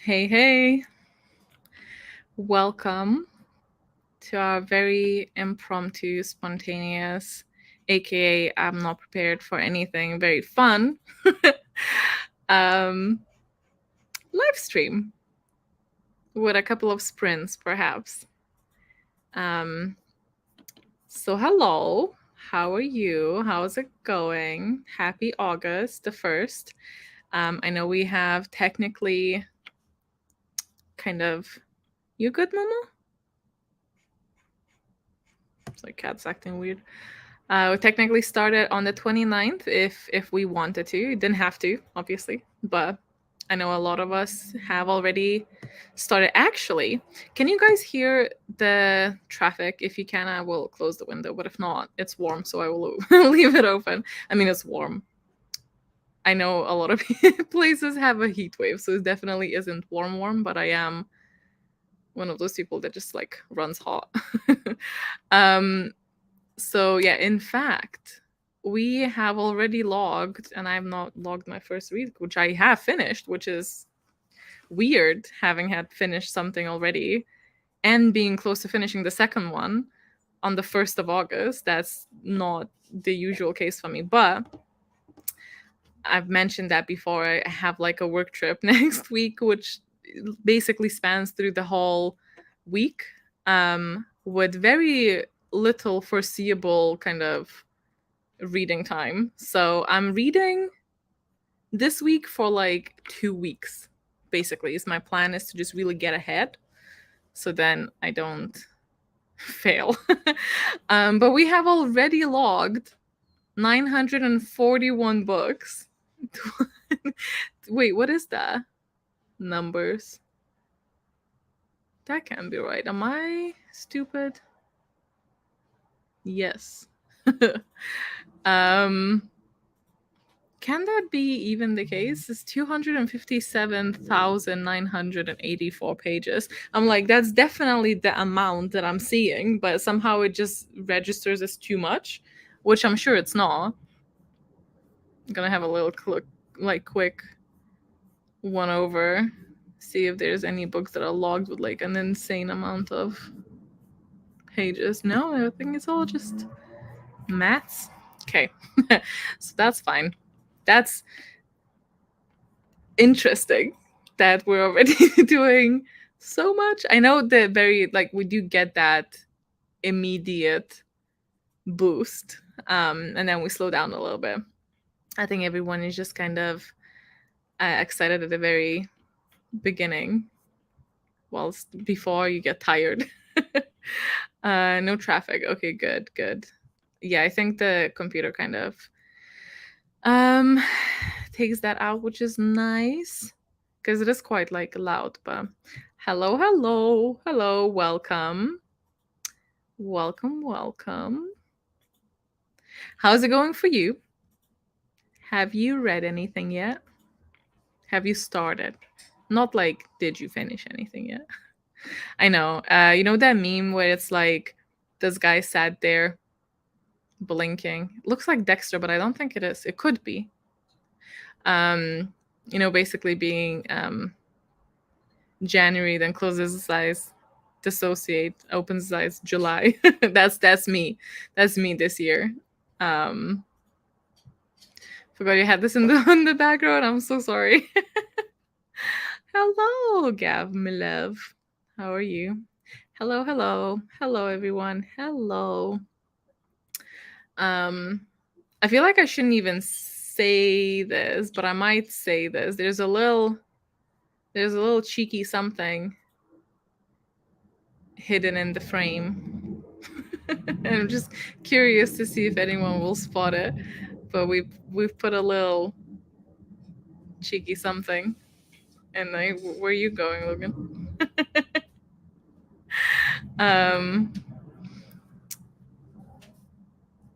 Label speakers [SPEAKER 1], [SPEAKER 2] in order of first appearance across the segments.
[SPEAKER 1] Hey, welcome to our very impromptu, spontaneous, aka I'm not prepared for anything, very fun live stream with a couple of sprints, perhaps. So hello, how are you? How's it going? Happy August the 1st. I know we have technically kind of. You good, Mama? It's like cat's acting weird. We technically started on the 29th if we wanted to. Didn't have to, obviously, but I know a lot of us have already started. Actually, can you guys hear the traffic? If you can, I will close the window, but if not, it's warm, so I will leave it open. I mean, it's warm. I know a lot of places have a heat wave, so it definitely isn't warm, but I am one of those people that just like runs hot. So yeah, in fact, we have already logged, and I have not logged my first read, which I have finished, which is weird, having had finished something already and being close to finishing the second one on the 1st of August. That's not the usual case for me, but I've mentioned that before. I have like a work trip next week, which basically spans through the whole week, with very little foreseeable kind of reading time. So I'm reading this week for like 2 weeks, basically. Is my plan is to just really get ahead, so then I don't fail. But we have already logged 941 books. Wait, what is that? Numbers. That can't be right. Am I stupid? Yes. Can that be even the case? It's 257,984 pages. I'm like, that's definitely the amount that I'm seeing, but somehow it just registers as too much, which I'm sure it's not. I'm gonna have a little quick one over, see if there's any books that are logged with like an insane amount of pages. No, I think it's all just maths. Okay. So that's fine. That's interesting that we're already doing so much. I know that we do get that immediate boost, and then we slow down a little bit. I think everyone is just kind of excited at the very beginning, whilst before you get tired. No traffic. Okay, good. Yeah, I think the computer kind of takes that out, which is nice because it is quite like loud. But hello, welcome. How's it going for you? Have you read anything yet? Have you started? Not like, did you finish anything yet? I know. You know that meme where it's like this guy sat there blinking. It looks like Dexter, but I don't think it is. It could be. Basically being January, then closes his eyes, dissociate, opens his eyes, July. That's me. That's me this year. Forgot you had this in the background. I'm so sorry. Hello, Gav, my love. How are you? Hello, everyone. Hello. I feel like I shouldn't even say this, but I might say this. There's a little cheeky something hidden in the frame. And I'm just curious to see if anyone will spot it. But we've put a little cheeky something. And where are you going, Logan?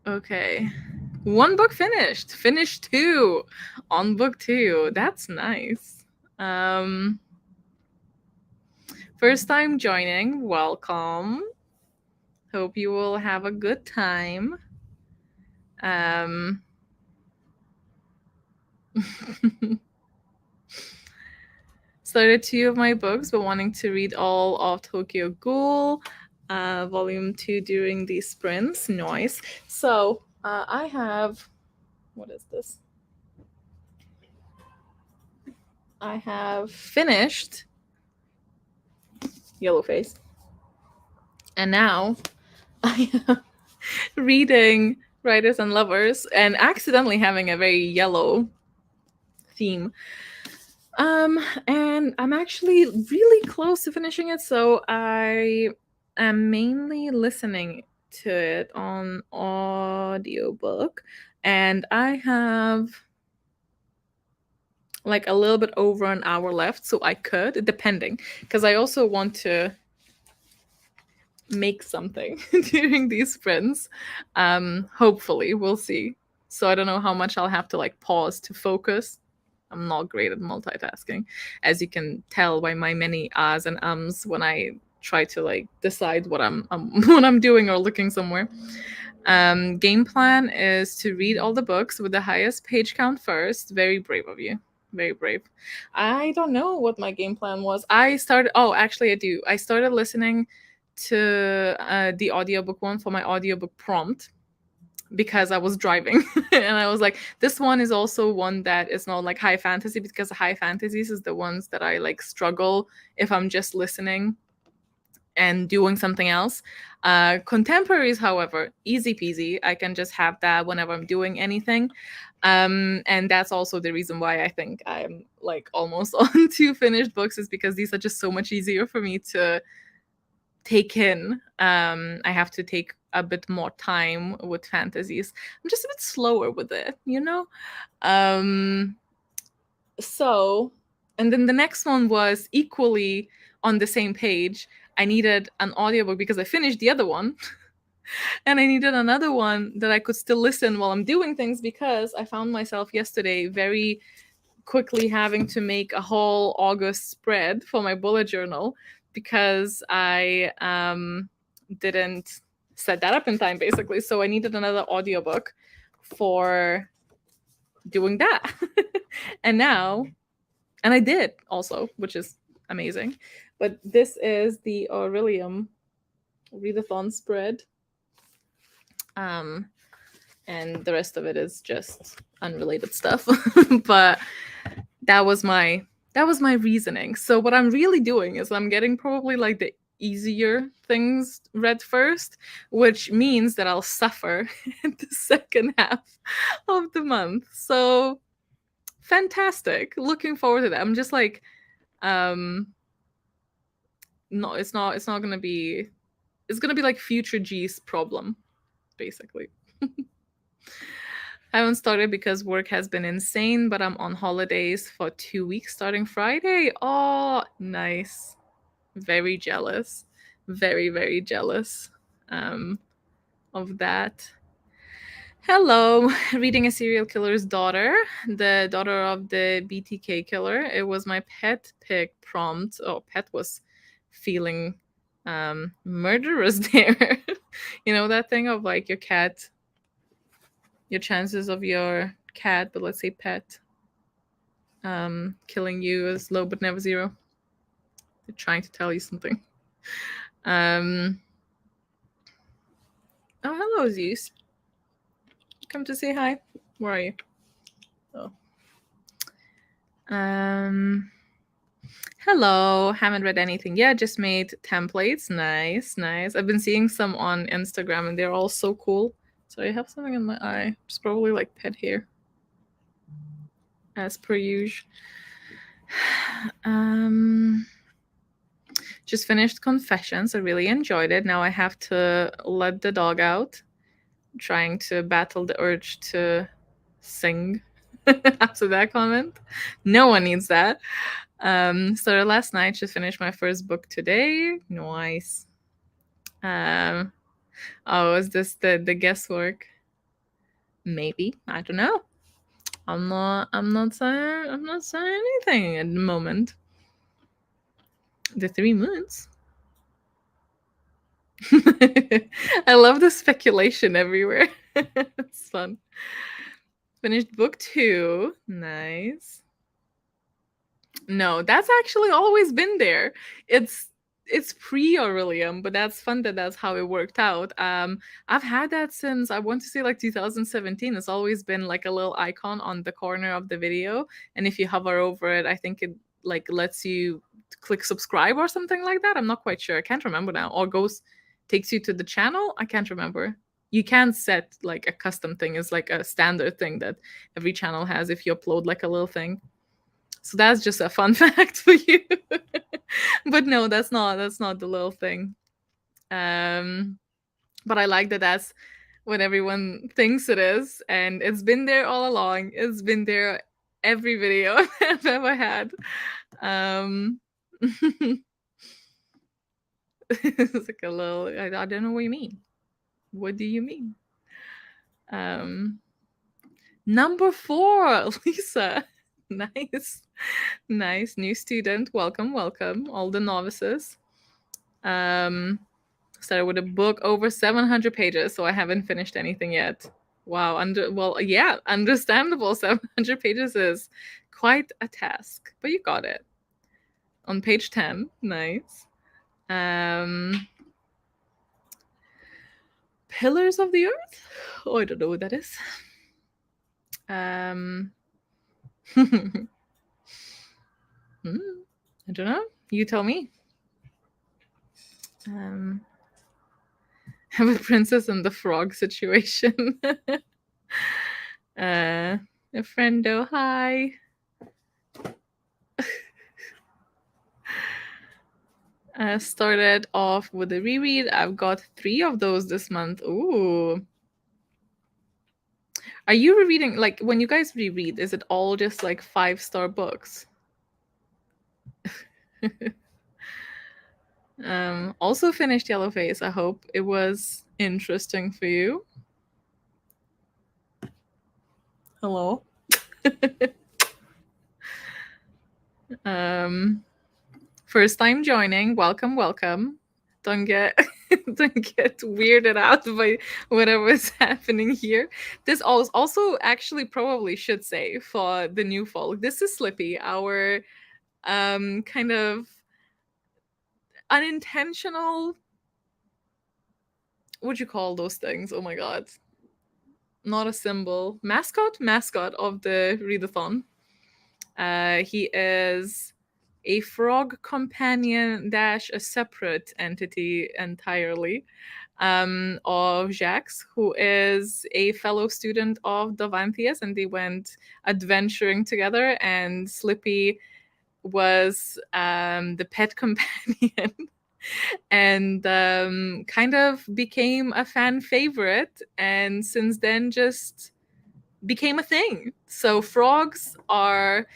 [SPEAKER 1] Okay. One book finished. Finished 2 on book 2. That's nice. First time joining, welcome. Hope you will have a good time. started 2 of my books, but wanting to read all of Tokyo Ghoul, volume 2 during these sprints. Nice. So I have, what is this? I have finished Yellowface. And now I am reading Writers and Lovers and accidentally having a very yellow theme. And I'm actually really close to finishing it, so I am mainly listening to it on audiobook, and I have like a little bit over an hour left, so I could, depending, because I also want to make something during these sprints. Hopefully, we'll see. So I don't know how much I'll have to like pause to focus. I'm not great at multitasking, as you can tell by my many ahs and ums when I try to like decide what I'm what I'm doing or looking somewhere. Game plan is to read all the books with the highest page count first. Very brave of you. Very brave. I don't know what my game plan was. Actually I do. I started listening to the audiobook one for my audiobook prompt because I was driving and I was like, this one is also one that is not like high fantasy, because high fantasies is the ones that I like struggle if I'm just listening and doing something else. Contemporaries, however, easy peasy. I can just have that whenever I'm doing anything. And that's also the reason why I think I'm like almost on 2 finished books, is because these are just so much easier for me to take in. I have to take a bit more time with fantasies. I'm just a bit slower with it, you know? So, and then the next one was equally on the same page. I needed an audiobook because I finished the other one. And I needed another one that I could still listen while I'm doing things, because I found myself yesterday very quickly having to make a whole August spread for my bullet journal because I didn't set that up in time, basically. So I needed another audiobook for doing that. And I did also, which is amazing. But this is the Orilium readathon spread. And the rest of it is just unrelated stuff. But that was my reasoning. So what I'm really doing is I'm getting probably like the easier things read first, which means that I'll suffer in the second half of the month. So fantastic. Looking forward to that. I'm just like, no, it's not gonna be, it's gonna be like future G's problem, basically. I haven't started because work has been insane, but I'm on holidays for 2 weeks starting Friday. Oh, nice. Very jealous. Very, very jealous of that. Hello. Reading a serial killer's daughter, the daughter of the BTK killer. It was my pet pick prompt. Oh, pet was feeling murderous there. You know that thing of like your cat, your chances of your cat, but let's say pet, killing you is low but never zero. They're trying to tell you something. Oh, hello, Zeus. Come to say hi. Where are you? Oh. Hello. Haven't read anything yet. Just made templates. Nice, nice. I've been seeing some on Instagram and they're all so cool. So I have something in my eye. It's probably like pet hair, as per usual. Just finished Confessions. I really enjoyed it. Now I have to let the dog out. I'm trying to battle the urge to sing after that comment. No one needs that. Started last night. Just finished my first book today. Nice. Oh, is this the guesswork? Maybe. I don't know. I'm not saying anything at the moment. The 3 moons. I love the speculation everywhere. It's fun. Finished book 2. Nice. No, that's actually always been there. It's pre-Orilium, but that's fun that that's how it worked out. I've had that since I want to say like 2017. It's always been like a little icon on the corner of the video, and if you hover over it, I think it like lets you click subscribe or something like that. I'm not quite sure. I can't remember now. Or goes takes you to the channel. I can't remember. You can set like a custom thing. It's like a standard thing that every channel has if you upload like a little thing. So that's just a fun fact for you. But no, that's not the little thing. But I like that that's what everyone thinks it is, and it's been there all along. It's been there every video I've ever had. It's like a little I don't know what you mean. What do you mean? Number 4, Lisa. Nice. Nice. New student. Welcome, welcome. All the novices. Started with a book over 700 pages, so I haven't finished anything yet. Wow. Yeah, understandable. 700 pages is quite a task, but you got it. On page 10. Nice. Pillars of the Earth? Oh, I don't know what that is. I don't know. You tell me. Have a princess and the frog situation. A friendo, hi. Started off with a reread. I've got 3 of those this month. Ooh. Are you rereading, like, when you guys reread, is it all just like 5-star books? Also finished Yellowface. I hope it was interesting for you. Hello. First time joining. Welcome, welcome. Don't get weirded out by whatever is happening here. This also actually probably should say for the new folk. This is Slippy, our kind of unintentional, what'd you call those things? Oh my god. Not a symbol. Mascot of the readathon. He is a frog companion - a separate entity entirely of Jacques, who is a fellow student of Dovantheus, and they went adventuring together, and Slippy was the pet companion and kind of became a fan favorite, and since then just became a thing. So frogs are,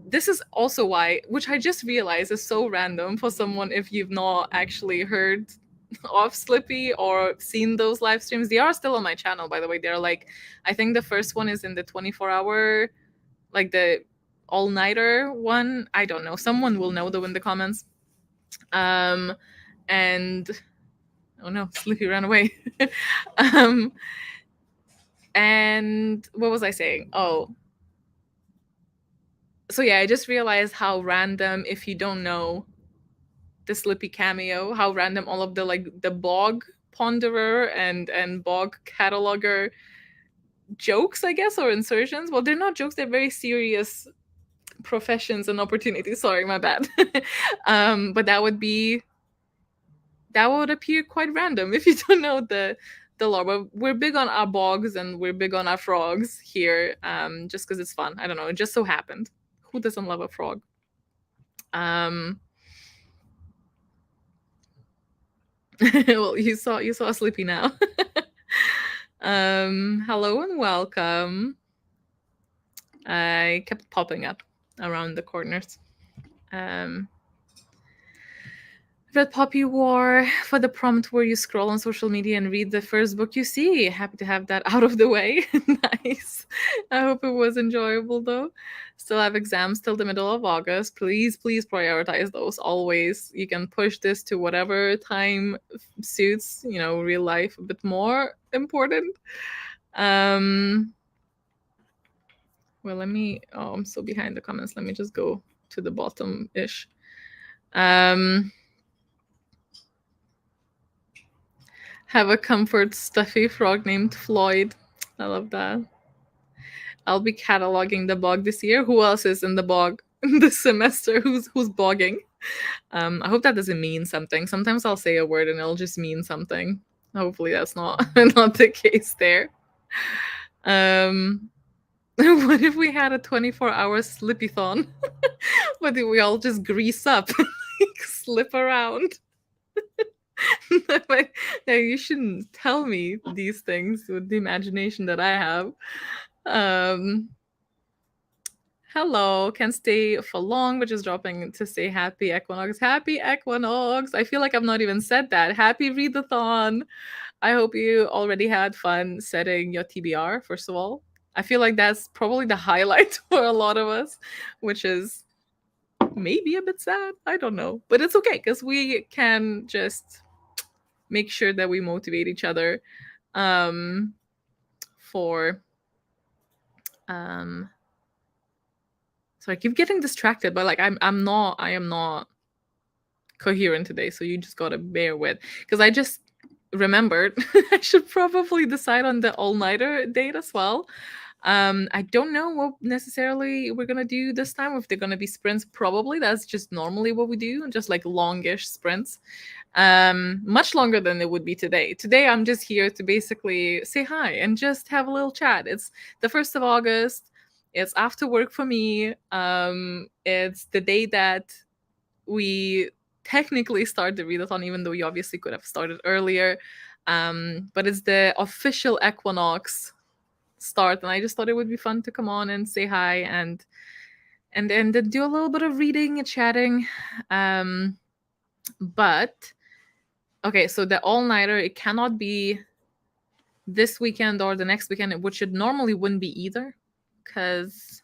[SPEAKER 1] this is also why, which I just realized is so random for someone if you've not actually heard of Slippy or seen those live streams. They are still on my channel, by the way. They're like, I think the first one is in the 24-hour, like the all-nighter one. I don't know. Someone will know though in the comments. And oh no, Slippy ran away. And what was I saying? Oh, so yeah, I just realized how random, if you don't know the Slippy cameo, how random all of the like the bog ponderer and bog cataloger jokes, I guess, or insertions. Well, they're not jokes, they're very serious professions and opportunities. Sorry, my bad. But that would appear quite random if you don't know the lore. But we're big on our bogs and we're big on our frogs here, just because it's fun. I don't know, it just so happened. Who doesn't love a frog? Well, you saw Sleepy now. Hello and welcome. I kept popping up around the corners. Red Poppy War for the prompt where you scroll on social media and read the first book you see. Happy to have that out of the way. Nice. I hope it was enjoyable though. Still have exams till the middle of August. Please prioritize those always. You can push this to whatever time suits, real life a bit more important. Well, I'm so behind the comments. Let me just go to the bottom-ish. Have a comfort stuffy frog named Floyd. I love that. I'll be cataloging the bog this year. Who else is in the bog this semester? Who's bogging? I hope that doesn't mean something. Sometimes I'll say a word and it'll just mean something. Hopefully that's not not the case there. What if we had a 24-hour slippy-thon? But we all just grease up and like, slip around? Like, you shouldn't tell me these things with the imagination that I have. Hello, can stay for long, but just dropping to say happy equinox. Happy equinox! I feel like I've not even said that. Happy readathon! I hope you already had fun setting your TBR, first of all. I feel like that's probably the highlight for a lot of us, which is maybe a bit sad. I don't know. But it's okay, because we can just make sure that we motivate each other for... So I keep getting distracted, but like I am not coherent today, so you just gotta bear with. Because I just remembered I should probably decide on the all-nighter date as well. I don't know what necessarily we're gonna do this time. If they're gonna be sprints, probably that's just normally what we do, just like longish sprints. Much longer than it would be today. Today I'm just here to basically say hi and just have a little chat. It's the 1st of August. It's after work for me. It's the day that we technically start the readathon, even though we obviously could have started earlier. But it's the official equinox start, and I just thought it would be fun to come on and say hi and then do a little bit of reading and chatting. But okay, so the all-nighter, it cannot be this weekend or the next weekend, which it normally wouldn't be either, because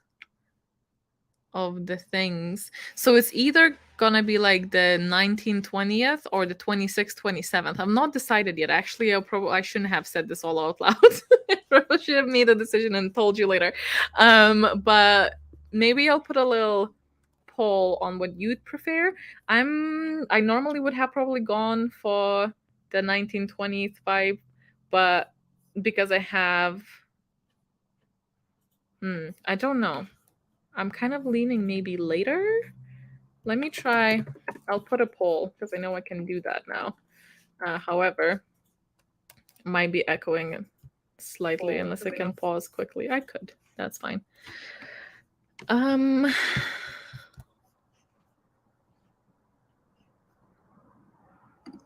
[SPEAKER 1] of the things. So it's either gonna be like the 19th, 20th or the 26th, 27th. I'm not decided yet. Actually, I shouldn't have said this all out loud. I probably should have made a decision and told you later. But maybe I'll put a little poll on what you'd prefer. I normally would have probably gone for the 19th, 20th vibe, but because I have I don't know. I'm kind of leaning maybe later. Let me try. I'll put a poll because I know I can do that now. However, might be echoing slightly unless I can pause quickly. I could. That's fine.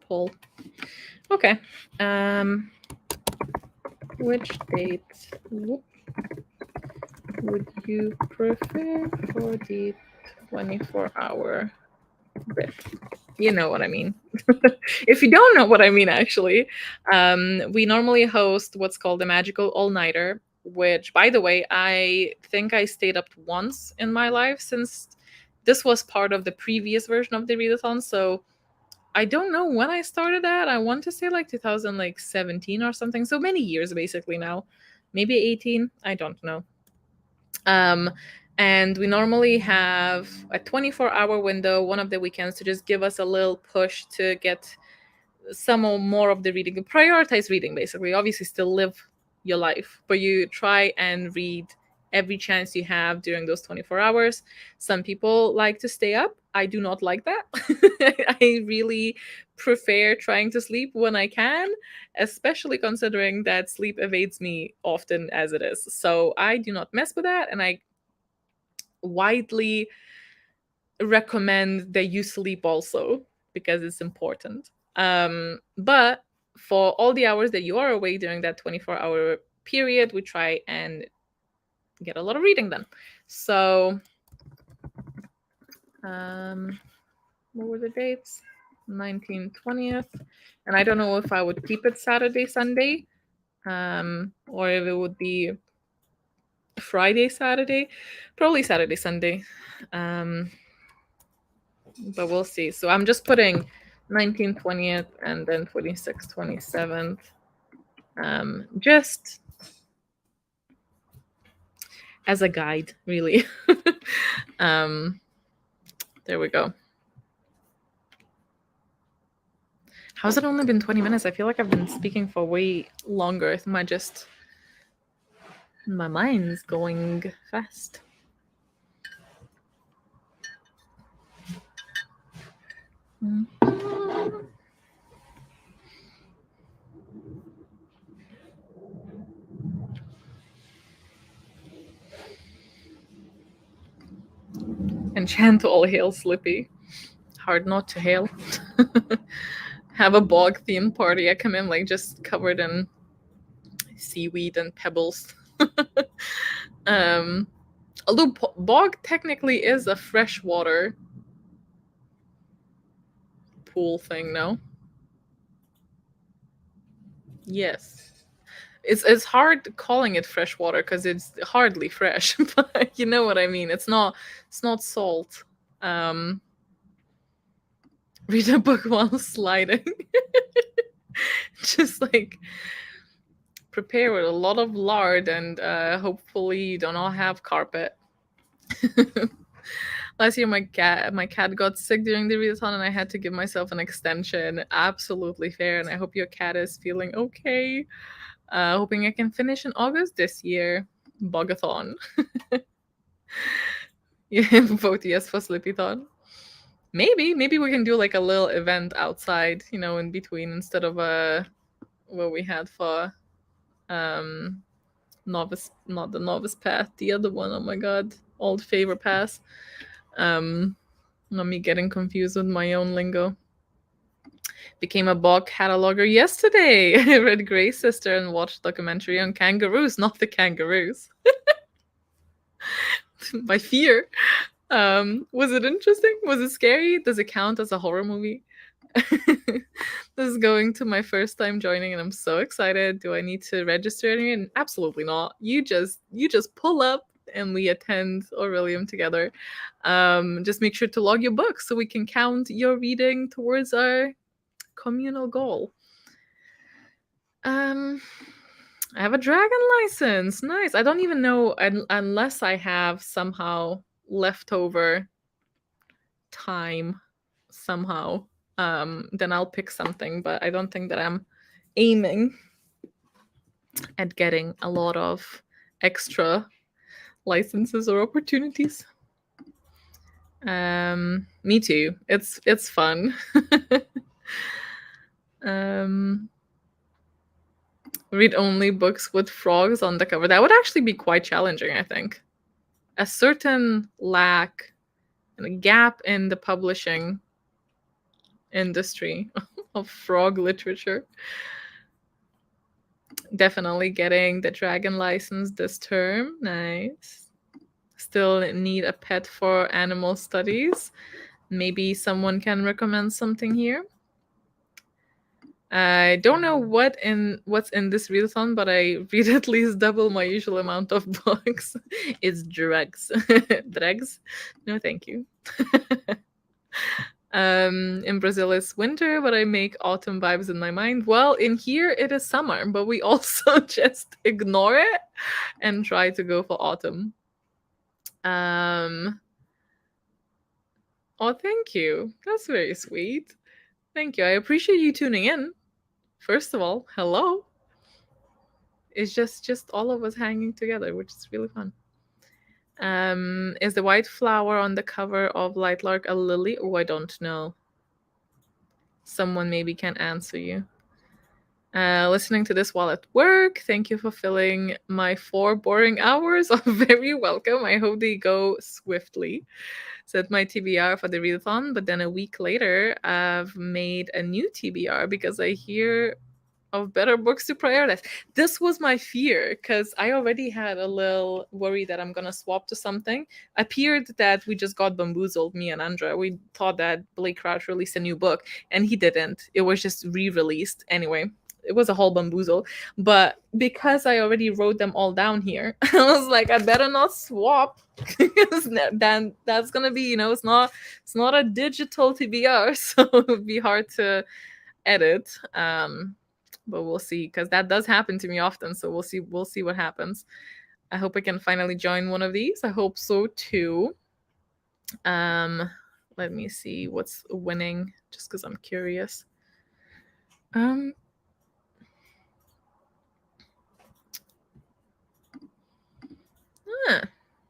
[SPEAKER 1] Poll. Okay. Which date would you prefer for the 24-hour bit? You know what I mean. If you don't know what I mean, actually, we normally host what's called a magical all-nighter, which, by the way, I think I stayed up once in my life, since this was part of the previous version of the readathon. So I don't know when I started that. I want to say like 2017 or something. So many years basically now. Maybe 18. I don't know. And we normally have a 24-hour window one of the weekends to just give us a little push to get some or more of the reading, prioritize reading basically. Obviously still live your life, but you try and read every chance you have during those 24 hours. Some people like to stay up. I do not like that. I really prefer trying to sleep when I can, especially considering that sleep evades me often as it is. So I do not mess with that, and I widely recommend that you sleep also, because it's important. But for all the hours that you are awake during that 24-hour period, we try and get a lot of reading done. So what were the dates? 19th, 20th. And I don't know if I would keep it Saturday, Sunday, or if it would be Friday, Saturday. Probably Saturday, Sunday. But we'll see. So I'm just putting 19th, 20th, and then 26th, 27th. Just as a guide, really. There we go. How's it only been 20 minutes? I feel like I've been speaking for way longer. My mind's going fast. Enchant all hail Slippy. Hard not to hail. Have a bog themed party. I come in like just covered in seaweed and pebbles. Although bog technically is a freshwater pool thing, no? Yes. It's hard calling it freshwater because it's hardly fresh, but you know what I mean. It's not salt. Read a book while sliding. Just like prepare with a lot of lard and hopefully you don't all have carpet. Last year my cat got sick during the readathon and I had to give myself an extension. Absolutely fair, and I hope your cat is feeling okay. Hoping I can finish in August this year. Bogathon. Yeah, vote yes for Slippython. Maybe we can do like a little event outside, you know, in between instead of what we had for novice, not the novice path, the other one. Oh my god, old favor pass. Not me getting confused with my own lingo. Became a bog cataloger yesterday. I read Grey's Sister and watched documentary on kangaroos, not the kangaroos. My fear. Was it interesting? Was it scary? Does it count as a horror movie? This is going to my first time joining and I'm so excited. Do I need to register anything? Absolutely not. You just pull up and we attend Orilium together. Just make sure to log your books so we can count your reading towards our communal goal. I have a dragon license. Nice. I don't even know unless I have somehow leftover time somehow. Then I'll pick something, but I don't think that I'm aiming at getting a lot of extra licenses or opportunities. Me too. It's fun. Read only books with frogs on the cover. That would actually be quite challenging, I think. A certain lack and a gap in the publishing industry of frog literature. Definitely getting the dragon license this term. Nice. Still need a pet for animal studies. Maybe someone can recommend something here. I don't know what's in this readathon, but I read at least double my usual amount of books. It's drugs. Drugs? No, thank you. In Brazil it's winter, but I make autumn vibes in my mind. Well, in here it is summer, but we also just ignore it and try to go for autumn. Oh, thank you. That's very sweet. Thank you. I appreciate you tuning in. First of all, hello. It's just all of us hanging together, which is really fun. Is the white flower on the cover of Light Lark a lily? Oh, I don't know. Someone maybe can answer you. Listening to this while at work. Thank you for filling my 4 boring hours. Oh, very welcome. I hope they go swiftly. Set my TBR for the readathon, but then a week later, I've made a new TBR because I hear of better books to prioritize. This was my fear because I already had a little worry that I'm gonna swap to something. Appeared that we just got bamboozled, me and Andra. We thought that Blake Crouch released a new book and he didn't. It was just re-released. Anyway, it was a whole bamboozle. But because I already wrote them all down here, I was like, I better not swap because then that's gonna be, it's not a digital TBR, so it would be hard to edit. But we'll see, because that does happen to me often, so we'll see what happens. I hope I can finally join one of these. I hope so too. Let me see what's winning, just because I'm curious.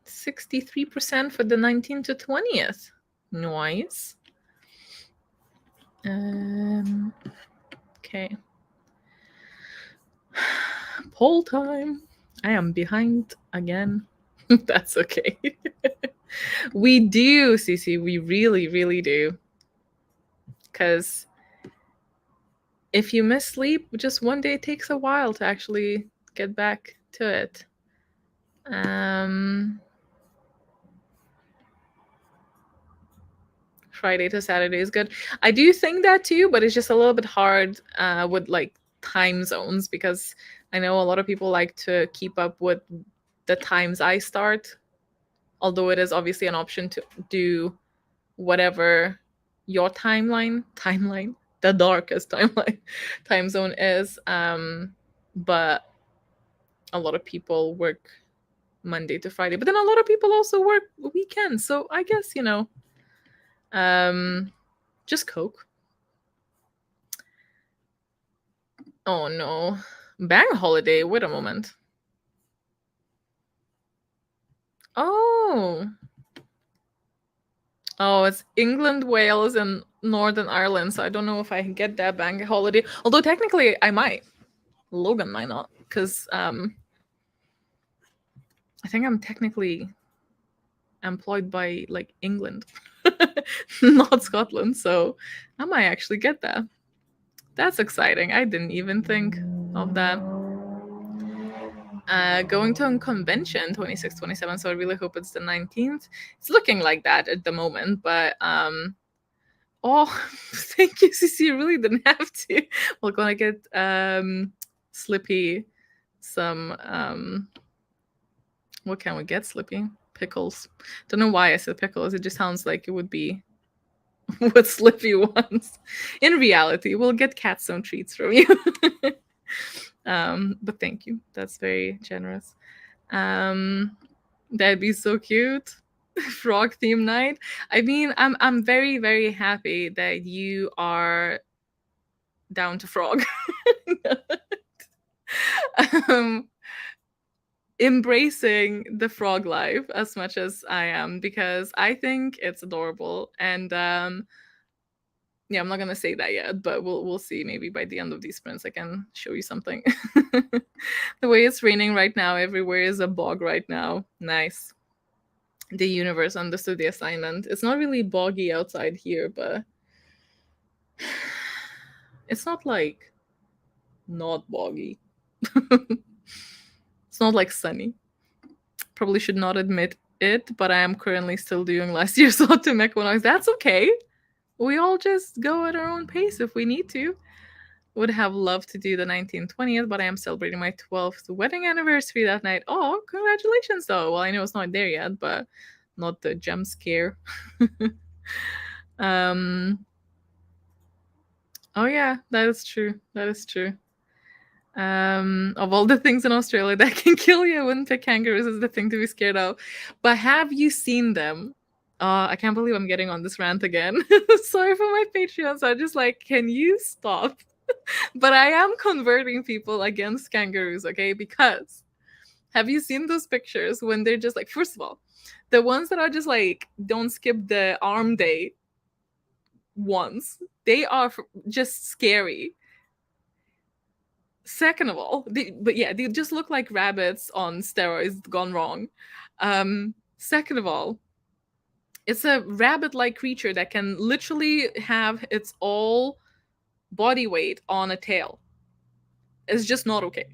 [SPEAKER 1] 63% for the 19th to 20th. Nice. Okay. Poll time. I am behind again. That's okay. We do, Cece. We really, really do. Because if you miss sleep, just one day, it takes a while to actually get back to it. Friday to Saturday is good. I do think that too, but it's just a little bit hard with like time zones, because I know a lot of people like to keep up with the times I start, although it is obviously an option to do whatever your timeline, the darkest time zone is. But a lot of people work Monday to Friday, but then a lot of people also work weekends. So I guess, just cope. Oh no. Bank holiday. Wait a moment. Oh, it's England, Wales, and Northern Ireland. So I don't know if I can get that bank holiday. Although technically I might. Logan might not, because I think I'm technically employed by like England, not Scotland. So I might actually get that. That's exciting. I didn't even think of that. Going to a convention 26, 27. So I really hope it's the 19th. It's looking like that at the moment, but oh, thank you, Cece. You really didn't have to. We're gonna get Slippy some what can we get Slippy? Pickles. Don't know why I said pickles. It just sounds like it would be what Slippy wants. In reality, we'll get cat some treats from you. But thank you. That's very generous. That'd be so cute. Frog theme night. I mean, I'm very, very happy that you are down to frog. Embracing the frog life as much as I am, because I think it's adorable. And yeah, I'm not gonna say that yet, but we'll see. Maybe by the end of these sprints I can show you something. The way it's raining right now, everywhere is a bog right now. Nice. The universe understood the assignment. It's not really boggy outside here, but it's not like not boggy. It's not like sunny. Probably should not admit it, but I am currently still doing last year's autumn equinox. That's okay. We all just go at our own pace if we need to. Would have loved to do the 19th, 20th, but I am celebrating my 12th wedding anniversary that night. Oh, congratulations, though. Well, I know it's not there yet, but not the jump scare. Oh yeah, that is true. That is true. Of all the things in Australia that can kill you, I wouldn't pick kangaroos as the thing to be scared of. But have you seen them? I can't believe I'm getting on this rant again. Sorry for my Patreons. I'm just like, can you stop? But I am converting people against kangaroos, okay? Because have you seen those pictures when they're just like, first of all, the ones that are just like, don't skip the arm day ones, they are just scary. Second of all, they just look like rabbits on steroids gone wrong. Second of all, it's a rabbit-like creature that can literally have its all body weight on a tail. It's just not okay.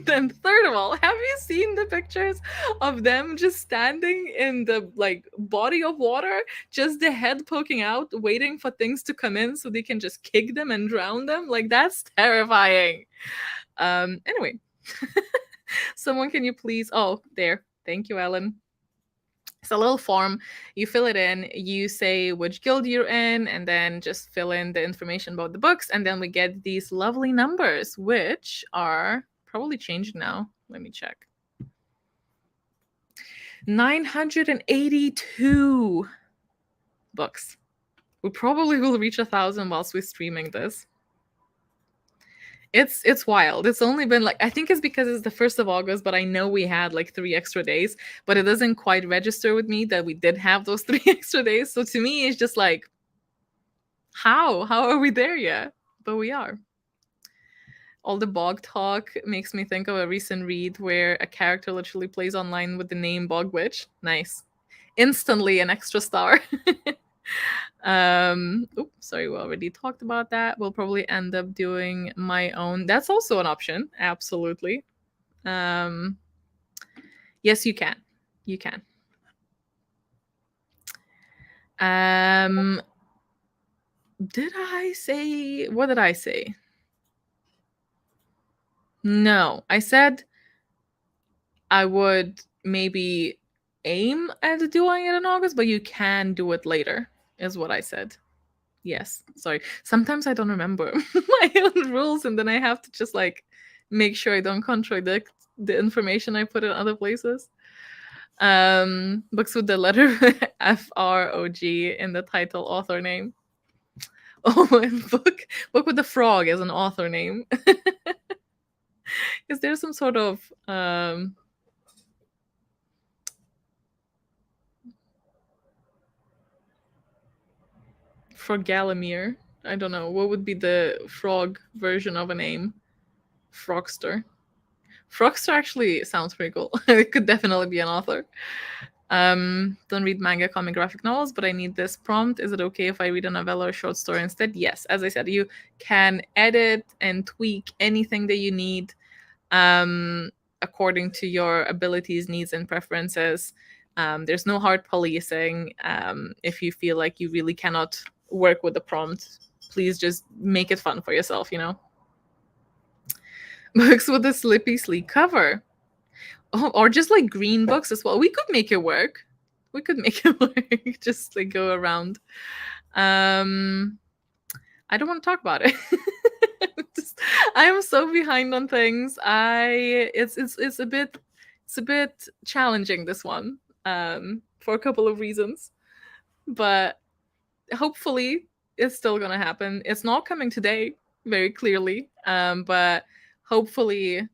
[SPEAKER 1] Then third of all, have you seen the pictures of them just standing in the like body of water, just the head poking out, waiting for things to come in so they can just kick them and drown them? Like, that's terrifying. Anyway. Someone, can you please... Oh, there. Thank you, Ellen. It's a little form. You fill it in, you say which guild you're in, and then just fill in the information about the books, and then we get these lovely numbers, which are probably changed now. Let me check. 982 books. We probably will reach 1,000 whilst we're streaming this. It's wild. It's only been like, I think it's because it's the 1st of August, but I know we had like 3 extra days, but it doesn't quite register with me that we did have those 3 extra days. So to me, it's just like, how are we there yet? But we are. All the bog talk makes me think of a recent read where a character literally plays online with the name Bog Witch. Nice. Instantly an extra star. Sorry, we already talked about that. We'll probably end up doing my own. That's also an option. Absolutely. Yes, you can. You can. Did I say, what did I say? No, I said I would maybe aim at doing it in August, but you can do it later, is what I said. Yes, sorry. Sometimes I don't remember my own rules, and then I have to just like make sure I don't contradict the information I put in other places. Books with the letter FROG in the title author name. Oh, and book with the frog as an author name. Is there some sort of Frogalamere? I don't know. What would be the frog version of a name? Frogster. Frogster actually sounds pretty cool. It could definitely be an author. Don't read manga, comic, graphic novels, but I need this prompt. Is it okay if I read a novella or short story instead? Yes. As I said, you can edit and tweak anything that you need according to your abilities, needs, and preferences. There's no hard policing. If you feel like you really cannot work with the prompt, please just make it fun for yourself, you know? Books with a slippy, sleek cover. Oh, or just like green books as well. We could make it work. We could make it work. Just like go around. I don't want to talk about it. I am so behind on things. It's a bit challenging, this one, for a couple of reasons. But hopefully it's still gonna happen. It's not coming today, very clearly. But hopefully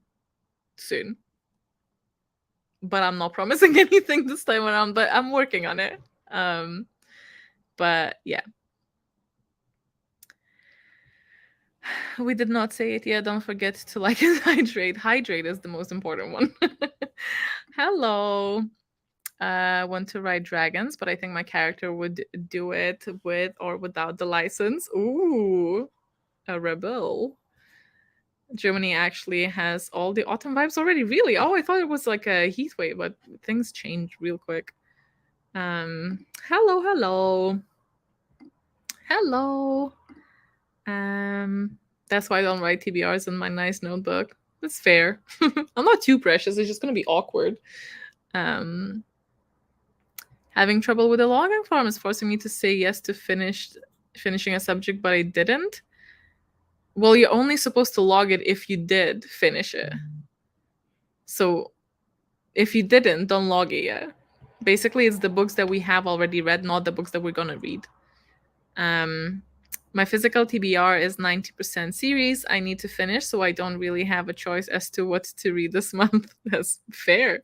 [SPEAKER 1] soon. But I'm not promising anything this time around, but I'm working on it. But yeah. We did not say it yet. Don't forget to like and hydrate. Hydrate is the most important one. Hello. Want to ride dragons, but I think my character would do it with or without the license. Ooh, a rebel. Germany actually has all the autumn vibes already. Really? Oh, I thought it was like a heat wave, but things change real quick. Hello. That's why I don't write TBRs in my nice notebook. That's fair. I'm not too precious. It's just gonna be awkward. Having trouble with the login form is forcing me to say yes to finishing a subject, but I didn't. Well, you're only supposed to log it if you did finish it. So if you didn't, don't log it yet. Basically, it's the books that we have already read, not the books that we're gonna read. My physical TBR is 90% series. I need to finish, so I don't really have a choice as to what to read this month. That's fair.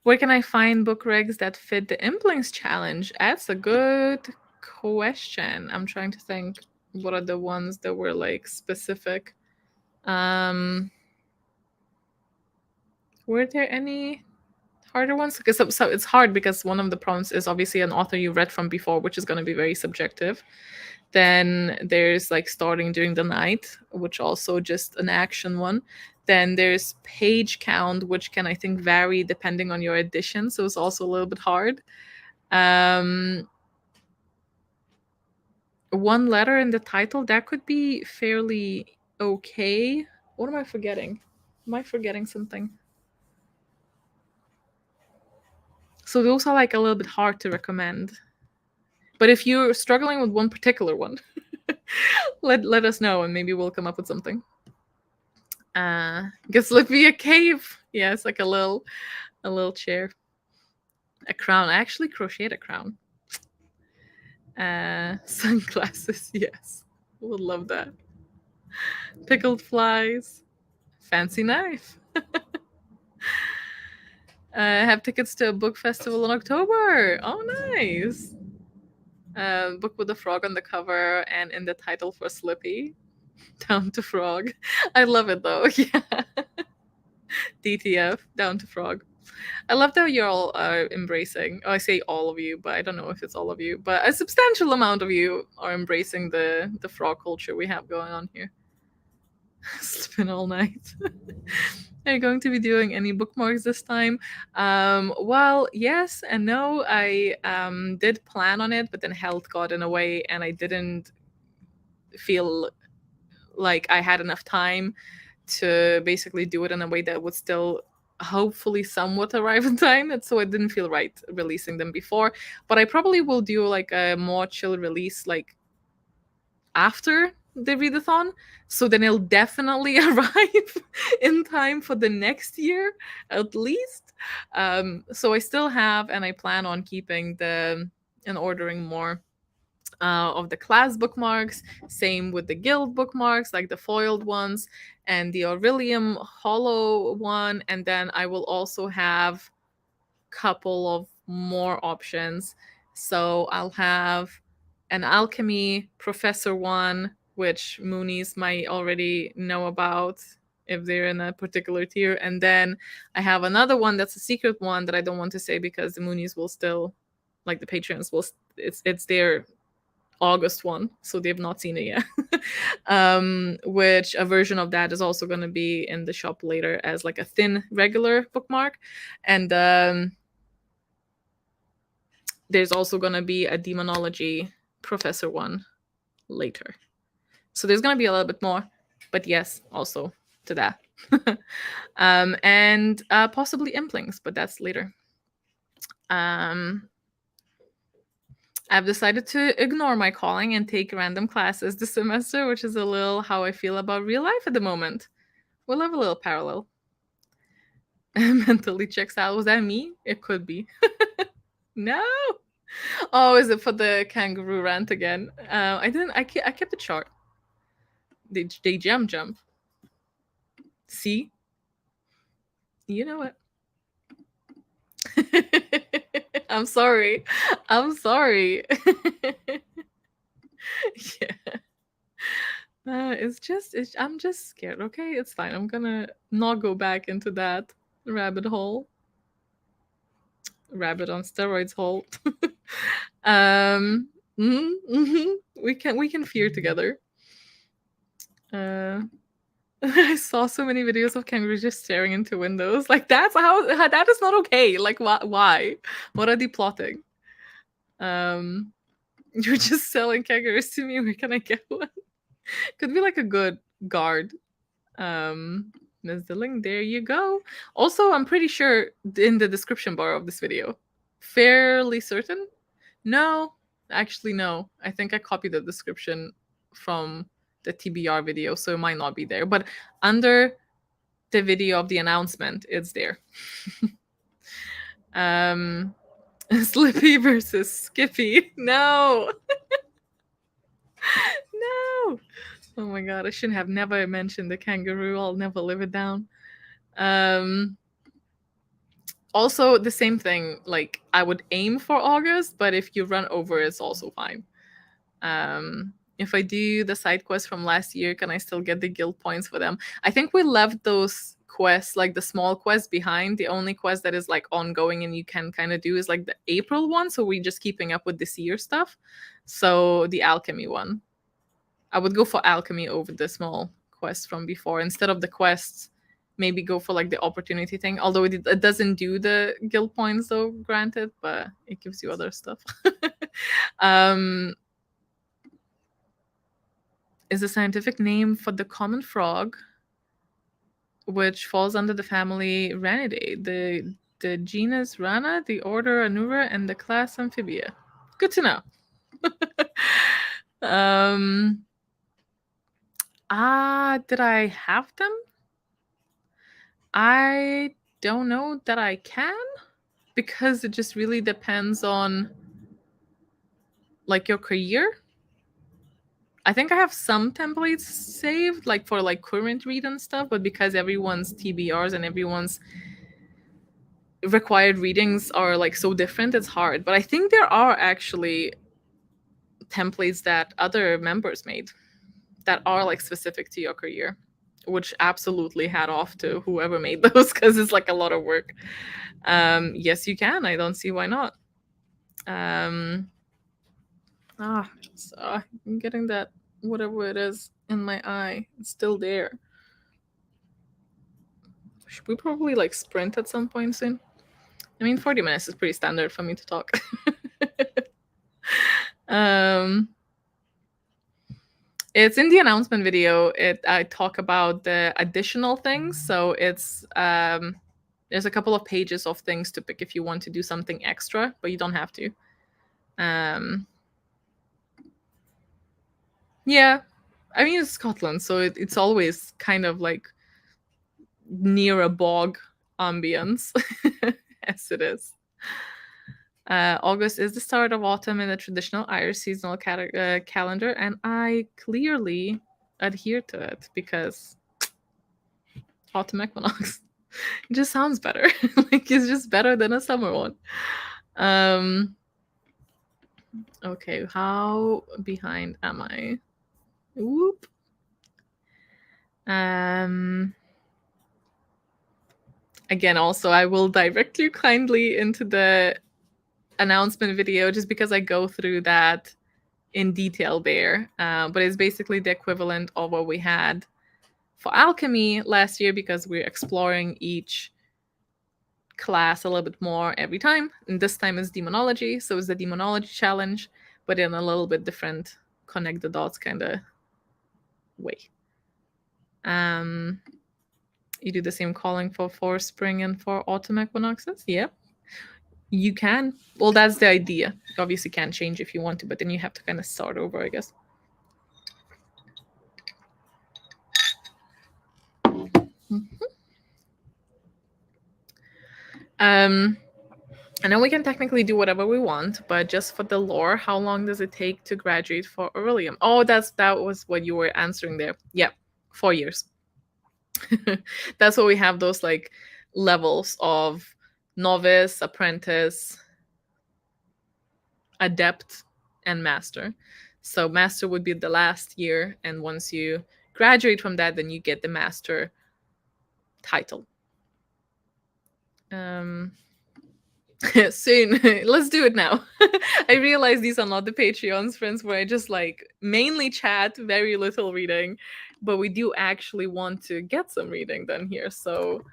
[SPEAKER 1] Where can I find book regs that fit the Implinks challenge? That's a good question. I'm trying to think what are the ones that were like specific. Were there any harder ones? Because so it's hard because one of the prompts is obviously an author you read from before, which is going to be very subjective. Then there's like starting during the night, which also just an action one. Then there's page count, which can I think vary depending on your edition, so it's also a little bit hard. One letter in the title, that could be fairly okay. What am I forgetting? Am I forgetting something? So those are like a little bit hard to recommend. But if you're struggling with one particular one, let us know and maybe we'll come up with something. Get Slippy a cave. Yeah, it's like a little chair. A crown. I actually crocheted a crown. Sunglasses, yes. Would love that. Pickled flies. Fancy knife. Have tickets to a book festival in October. Oh, nice. Book with a frog on the cover and in the title for Slippy. Down to frog. I love it though. Yeah. DTF. Down to frog. I love that you're all embracing. Oh, I say all of you, but I don't know if it's all of you. But a substantial amount of you are embracing the frog culture we have going on here. Sleeping all night. Are you going to be doing any bookmarks this time? Well, yes and no. I did plan on it, but then health got in the way, and I didn't feel like I had enough time to basically do it in a way that would still hopefully somewhat arrive in time. And so it didn't feel right releasing them before. But I probably will do like a more chill release like after the readathon, so then it'll definitely arrive in time for the next year at least. So I still have, and I plan on keeping the and ordering more of the class bookmarks. Same with the guild bookmarks, like the foiled ones and the Orilium hollow one. And then I will also have couple of more options. So I'll have an alchemy professor one, which Moonies might already know about if they're in a particular tier. And then I have another one that's a secret one that I don't want to say because the Moonies will still, like the patrons will, it's their August one, so they've not seen it yet. Which a version of that is also going to be in the shop later as like a thin regular bookmark. And there's also going to be a demonology professor one later. So there's going to be a little bit more, but yes, also to that. And possibly implings, but that's later. I've decided to ignore my calling and take random classes this semester, which is a little how I feel about real life at the moment. We'll have a little parallel. Mentally checks out. Was that me? It could be. No. Oh, is it for the kangaroo rant again? I didn't. I kept it short. They jump. See? You know what? I'm sorry. I'm sorry. Yeah. I'm just scared, okay? It's fine. I'm gonna not go back into that rabbit hole. Rabbit on steroids hole. We can fear together. I saw so many videos of kangaroos just staring into windows. Like that is not okay. Like why? What are they plotting? You're just selling kangaroos to me. Where can I get one? Could be like a good guard. There's the link. There you go. Also, I'm pretty sure in the description bar of this video. Fairly certain? No, actually no. I think I copied the description from the TBR video, so it might not be there. But under the video of the announcement, it's there. Slippy versus Skippy. No. No. Oh my god, I shouldn't have never mentioned the kangaroo. I'll never live it down. Also, the same thing, like, I would aim for August, but if you run over, it's also fine. If I do the side quests from last year, can I still get the guild points for them? I think we left those quests, like the small quests, behind. The only quest that is like ongoing and you can kind of do is like the April one, so we're just keeping up with this year stuff. So the alchemy one. I would go for alchemy over the small quests from before. Instead of the quests, maybe go for like the opportunity thing. Although it doesn't do the guild points though, granted, but it gives you other stuff. Is a scientific name for the common frog, which falls under the family Ranidae, the genus Rana, the order Anura, and the class Amphibia. Good to know. Did I have them? I don't know that I can, because it just really depends on like your career. I think I have some templates saved, like for like current read and stuff, but because everyone's TBRs and everyone's required readings are like so different, it's hard. But I think there are actually templates that other members made that are like specific to your career, which absolutely hat off to whoever made those, because it's like a lot of work. Yes, you can. I don't see why not. I'm getting that whatever it is in my eye. It's still there. Should we probably like sprint at some point soon? I mean, 40 minutes is pretty standard for me to talk. It's in the announcement video. I talk about the additional things. So it's there's a couple of pages of things to pick if you want to do something extra, but you don't have to. Yeah, I mean it's Scotland, so it's always kind of like near a bog ambience, as it is. August is the start of autumn in the traditional Irish seasonal calendar, and I clearly adhere to it because autumn equinox. It just sounds better. Like it's just better than a summer one. Okay, how behind am I? Whoop. Again, also I will direct you kindly into the announcement video just because I go through that in detail there. But it's basically the equivalent of what we had for alchemy last year, because we're exploring each class a little bit more every time. And this time is demonology, so it's the demonology challenge, but in a little bit different connect the dots kind of way. You do the same calling for spring and for autumn equinoxes? Yep. You can. Well, that's the idea. You obviously can change if you want to, but then you have to kind of start over, I guess. And then we can technically do whatever we want, but just for the lore, how long does it take to graduate for Orilium? Oh, that was what you were answering there. Yep, 4 years. That's what we have, those like levels of novice, apprentice, adept, and master. So master would be the last year, and once you graduate from that, then you get the master title. Soon. Let's do it now. I realize these are not the Patreons, friends, where I just like mainly chat, very little reading, but we do actually want to get some reading done here. So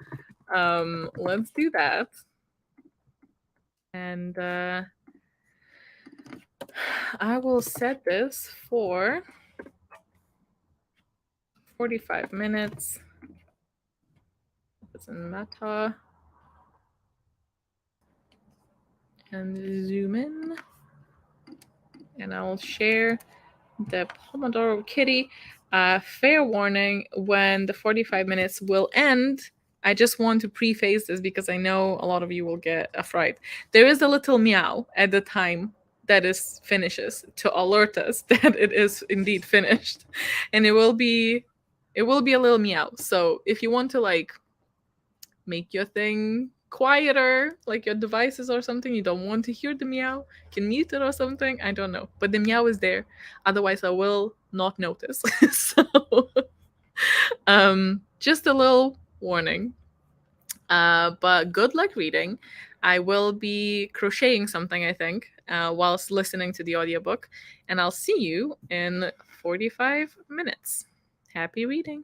[SPEAKER 1] let's do that. And I will set this for 45 minutes. Doesn't matter. And zoom in. And I'll share the Pomodoro Kitty. Fair warning, when the 45 minutes will end, I just want to preface this because I know a lot of you will get a fright. There is a little meow at the time that is finishes to alert us that it is indeed finished. And it will be a little meow. So if you want to like make your thing quieter, like your devices or something, you don't want to hear the meow, you can mute it or something, I don't know, but the meow is there, otherwise I will not notice. So just a little warning. But good luck reading. I will be crocheting something, I think, whilst listening to the audiobook, and I'll see you in 45 minutes. Happy reading.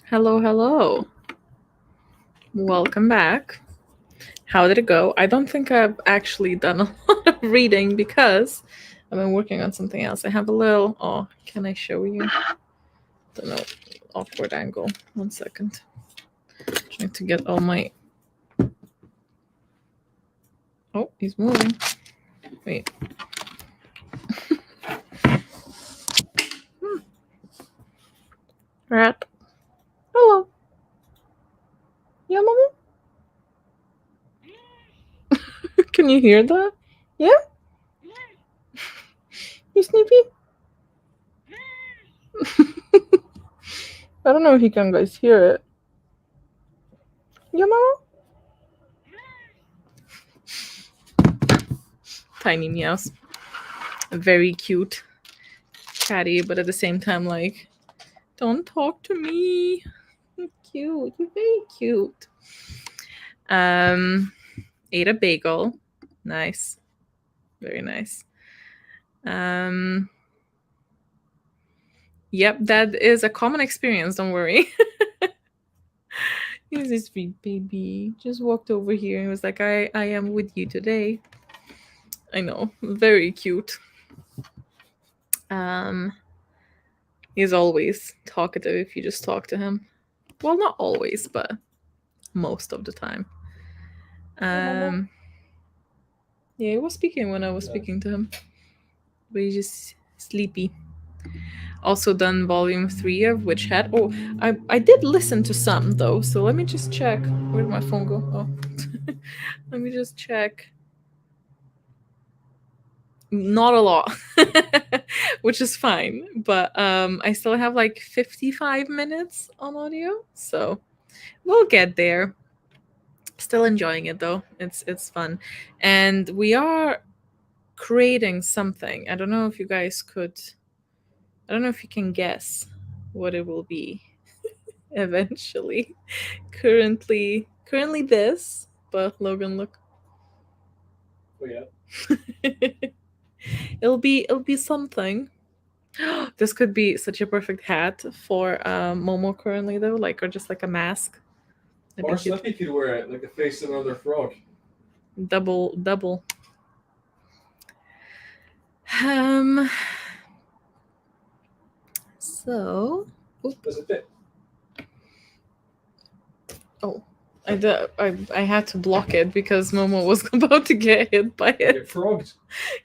[SPEAKER 1] Hello, hello. Welcome back. How did it go? I don't think I've actually done a lot of reading because I've been working on something else. I have a little. Oh, can I show you? Don't know. Awkward angle. 1 second. Trying to get all my. Oh, he's moving. Wait. Rat. Hello. Yeah, mama? Can you hear that? Yeah? You sneepy? I don't know if you can guys hear it. Yeah, mama? Tiny meows. Very cute. Catty, but at the same time, like, don't talk to me. You're cute. You're very cute. Ate a bagel. Nice. Very nice. Yep, that is a common experience, don't worry. He's a sweet baby. Just walked over here and was like, I am with you today. I know. Very cute. He's always talkative if you just talk to him. Well, not always, but most of the time. Yeah, he was speaking when I was speaking to him. But he's just sleepy. Also done volume 3 of Witch Hat. Oh, I did listen to some though, so let me just check. Where did my phone go? Oh. Let me just check. Not a lot. Which is fine. But I still have like 55 minutes on audio, so we'll get there. Still enjoying it though. It's fun. And we are creating something. I don't know if you guys could. I don't know if you can guess what it will be eventually. Currently this, but Logan, look.
[SPEAKER 2] Oh yeah.
[SPEAKER 1] It'll be something. This could be such a perfect hat for Momo currently though, like, or just like a mask.
[SPEAKER 2] Or Slippy could wear it like the face of another frog.
[SPEAKER 1] Double. So.
[SPEAKER 2] Does it fit?
[SPEAKER 1] Oh, I had to block it because Momo was about to get hit by it.
[SPEAKER 2] Get frogged.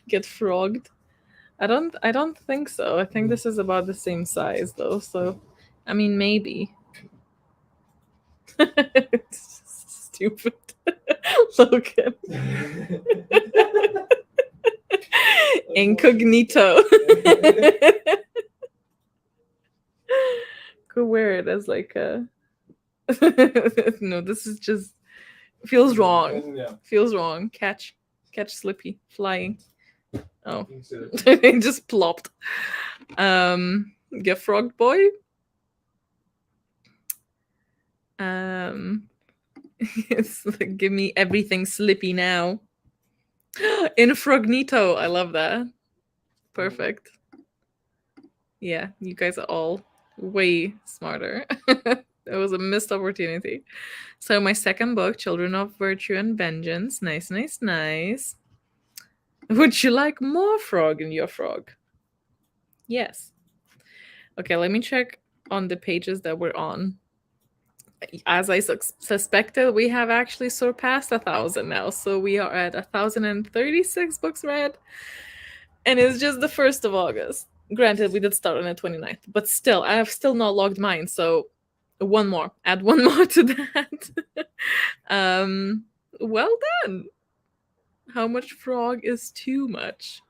[SPEAKER 1] Get frogged. I don't think so. I think this is about the same size though. So, I mean, maybe. It's stupid. Logan. Incognito. Could wear it as like a. No, this is just feels wrong.
[SPEAKER 2] Yeah.
[SPEAKER 1] Feels wrong. Catch Slippy flying. Oh, it just plopped. Get Frog Boy. It's like, give me everything Slippy now. Infrognito. I love that. Perfect. Yeah, you guys are all way smarter. It was a missed opportunity. So my second book, Children of Virtue and Vengeance. Nice. Would you like more frog in your frog? Yes. Okay, let me check on the pages that we're on. As I suspected, we have actually surpassed 1,000 now. So we are at 1,036 books read. And it's just the 1st of August. Granted, we did start on the 29th, but still, I have still not logged mine. So one more. Add one more to that. Well done. How much frog is too much?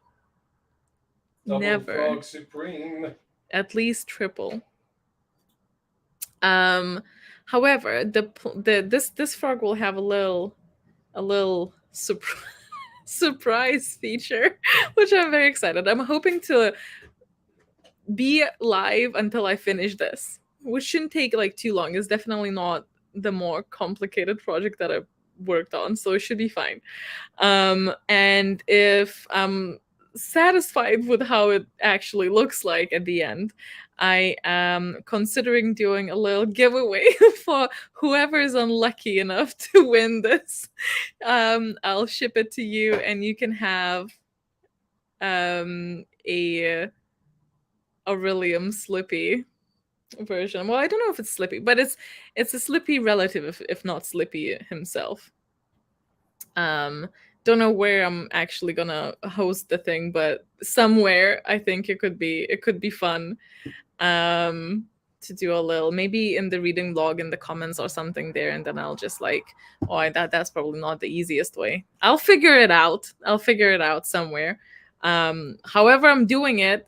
[SPEAKER 2] Double
[SPEAKER 1] Never.
[SPEAKER 2] Frog Supreme.
[SPEAKER 1] At least triple. However, this frog will have a little surprise feature, which I'm very excited. I'm hoping to be live until I finish this, which shouldn't take like too long. It's definitely not the more complicated project that I've worked on, so it should be fine. And if I'm satisfied with how it actually looks like at the end. I am considering doing a little giveaway for whoever is unlucky enough to win this. I'll ship it to you, and you can have a Orilium Slippy version. Well, I don't know if it's Slippy, but it's a Slippy relative, if not Slippy himself. Don't know where I'm actually gonna host the thing, but somewhere I think it could be fun. To do a little, maybe in the reading log in the comments or something there, and then I'll just like, that's probably not the easiest way. I'll figure it out somewhere. However I'm doing it,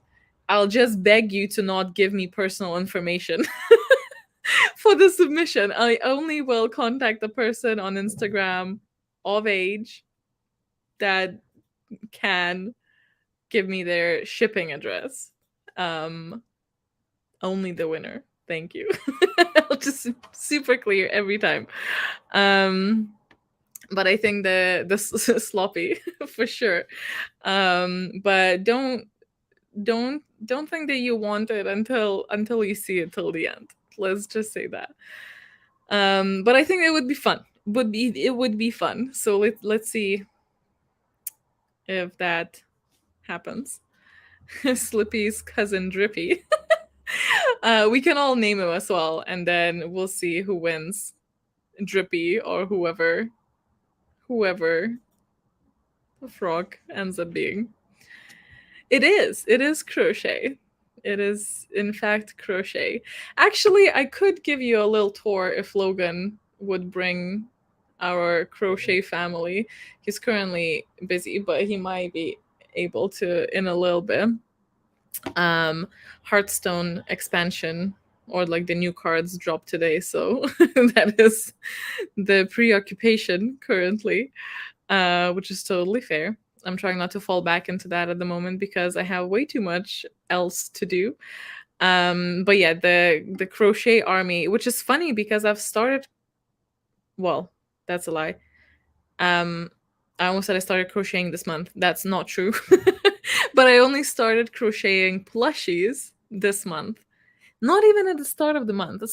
[SPEAKER 1] I'll just beg you to not give me personal information for the submission. I only will contact the person on Instagram of age that can give me their shipping address. Only the winner. Thank you. I'll just super clear every time. But I think the sloppy for sure. But don't think that you want it until you see it till the end. Let's just say that. But I think it would be fun. It would be fun. So let's see if that happens. Slippy's cousin Drippy. We can all name him as well, and then we'll see who wins, Drippy or whoever the frog ends up being. It is crochet. It is in fact crochet. Actually, I could give you a little tour if Logan would bring our crochet family. He's currently busy, but he might be able to in a little bit. Hearthstone expansion, or like the new cards dropped today, so that is the preoccupation currently, which is totally fair. I'm trying not to fall back into that at the moment because I have way too much else to do. But yeah, the crochet army, which is funny because I've started, well, that's a lie. I almost said I started crocheting this month. That's not true. But I only started crocheting plushies this month. Not even at the start of the month.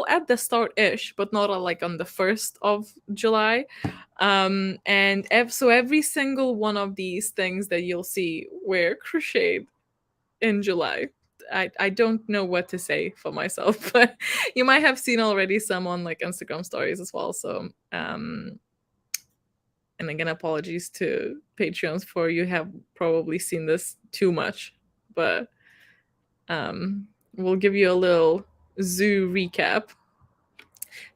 [SPEAKER 1] At the start-ish, but not like on the 1st of July. And so every single one of these things that you'll see were crocheted in July. I don't know what to say for myself, but you might have seen already some on like Instagram stories as well. So and again, apologies to Patreons for you have probably seen this too much, but we'll give you a little zoo recap.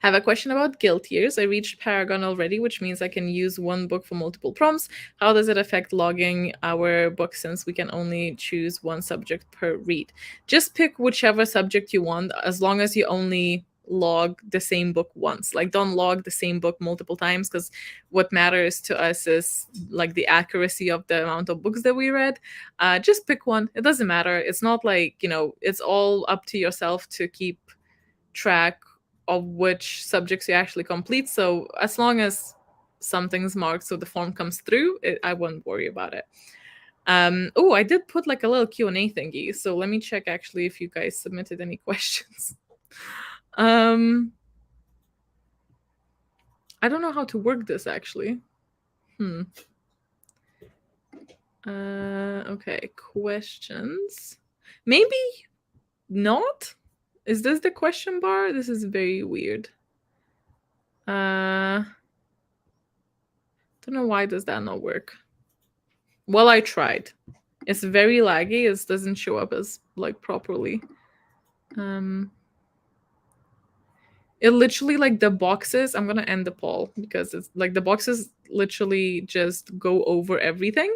[SPEAKER 1] Have a question about guild years. I reached Paragon already, which means I can use one book for multiple prompts. How does it affect logging our book since we can only choose one subject per read? Just pick whichever subject you want, as long as you only log the same book once. Like, don't log the same book multiple times, because what matters to us is like the accuracy of the amount of books that we read. Just pick one. It doesn't matter. It's not like, it's all up to yourself to keep track of which subjects you actually complete. So as long as something's marked so the form comes through, I wouldn't worry about it. I did put like a little Q&A thingy, so let me check actually if you guys submitted any questions. I don't know how to work this actually. Okay, questions. Maybe not? Is this the question bar? This is very weird. Don't know why does that not work. Well, I tried. It's very laggy. It doesn't show up as like properly. It literally, like, the boxes, I'm gonna end the poll because it's like the boxes literally just go over everything.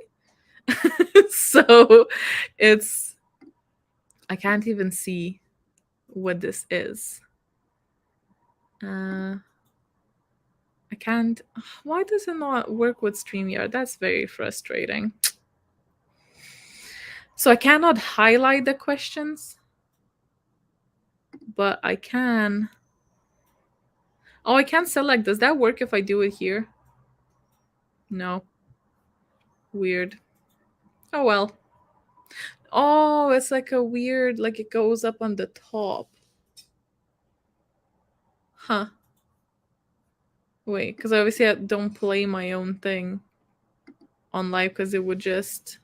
[SPEAKER 1] So I can't even see what this is. I can't. Why does it not work with StreamYard? That's very frustrating. So I cannot highlight the questions, but I can. Oh, I can't select. Does that work if I do it here? No. Weird. Oh well. Oh, it's like a weird, like it goes up on the top. Huh. Wait, because obviously I don't play my own thing on live because it would just...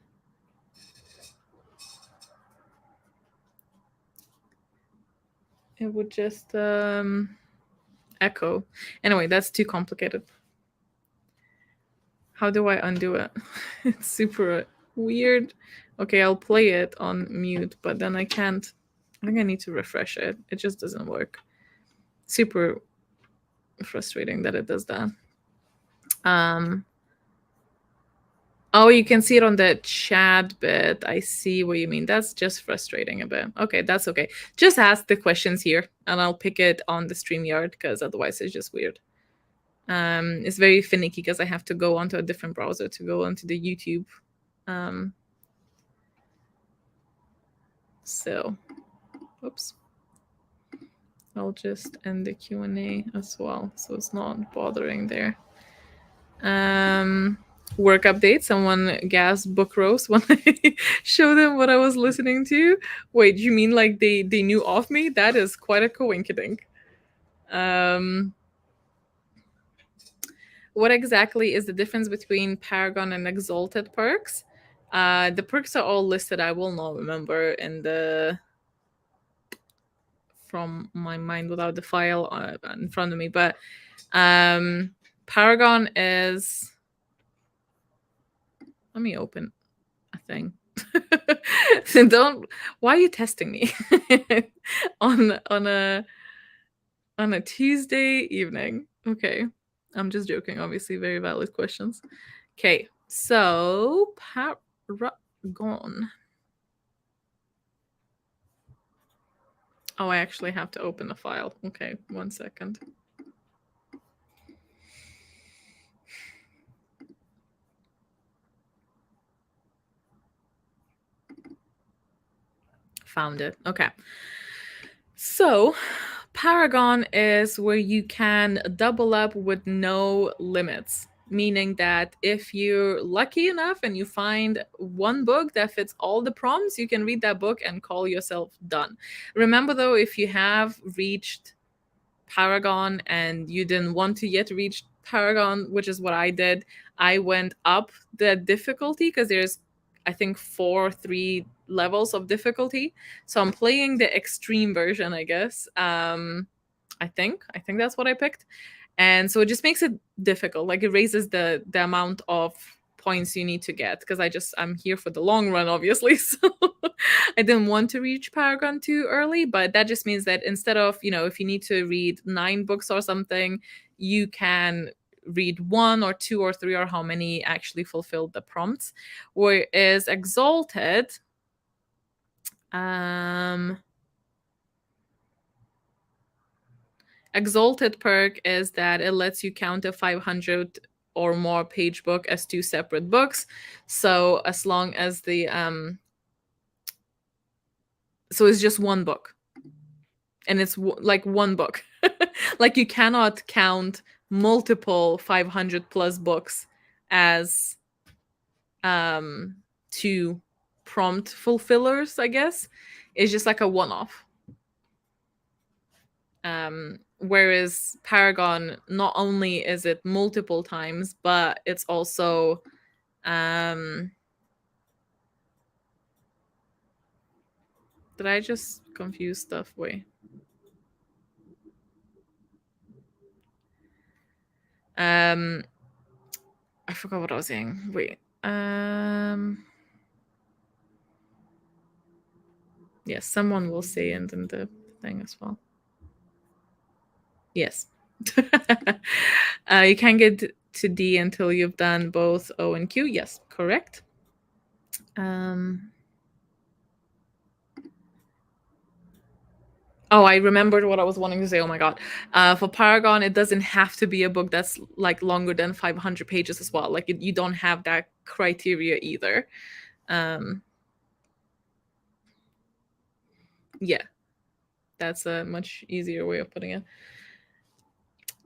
[SPEAKER 1] It would just echo. Anyway, that's too complicated. How do I undo it? It's super weird. Okay, I'll play it on mute, but then I can't. I think I need to refresh it. It just doesn't work. Super frustrating that it does that. Oh, you can see it on the chat bit. I see what you mean. That's just frustrating a bit. Okay, that's okay. Just ask the questions here and I'll pick it on the StreamYard because otherwise it's just weird. It's very finicky because I have to go onto a different browser to go onto the YouTube. So, oops. I'll just end the Q&A as well, so it's not bothering there. Work update. Someone gasped book roast when I showed them what I was listening to. Wait, you mean like they knew of me? That is quite a coincidence. What exactly is the difference between Paragon and Exalted perks? The perks are all listed. I will not remember in the... from my mind without the file in front of me, but Paragon is... Let me open a thing. So don't... Why are you testing me on a Tuesday evening? Okay, I'm just joking. Obviously, very valid questions. Okay, so Paragon. Oh, I actually have to open the file. Okay, 1 second. Found it. Okay. So, Paragon is where you can double up with no limits, meaning that if you're lucky enough and you find one book that fits all the prompts, you can read that book and call yourself done. Remember though, if you have reached Paragon and you didn't want to yet reach Paragon, which is what I did, I went up the difficulty because there's, I think, 3 levels of difficulty. So I'm playing the extreme version, I guess. I think that's what I picked. And so it just makes it difficult. Like it raises the amount of points you need to get because I'm here for the long run, obviously. So I didn't want to reach Paragon too early, but that just means that instead of, if you need to read 9 books or something, you can read 1 or 2 or 3 or how many actually fulfilled the prompts. Whereas Exalted, Exalted perk is that it lets you count a 500 or more page book as 2 separate books. So as long as the so it's just 1 book. And it's like 1 book. Like you cannot count multiple 500 plus books as 2 prompt fulfillers, I guess. It's just like a one-off. Whereas Paragon, not only is it multiple times, but it's also did I just confuse stuff? Wait. I forgot what I was saying. Wait. Yes, someone will say it in the thing as well. Yes. You can't get to D until you've done both O and Q. Yes, correct. Oh, I remembered what I was wanting to say. Oh my god. For Paragon, it doesn't have to be a book that's like longer than 500 pages as well. Like you don't have that criteria either. Yeah. That's a much easier way of putting it.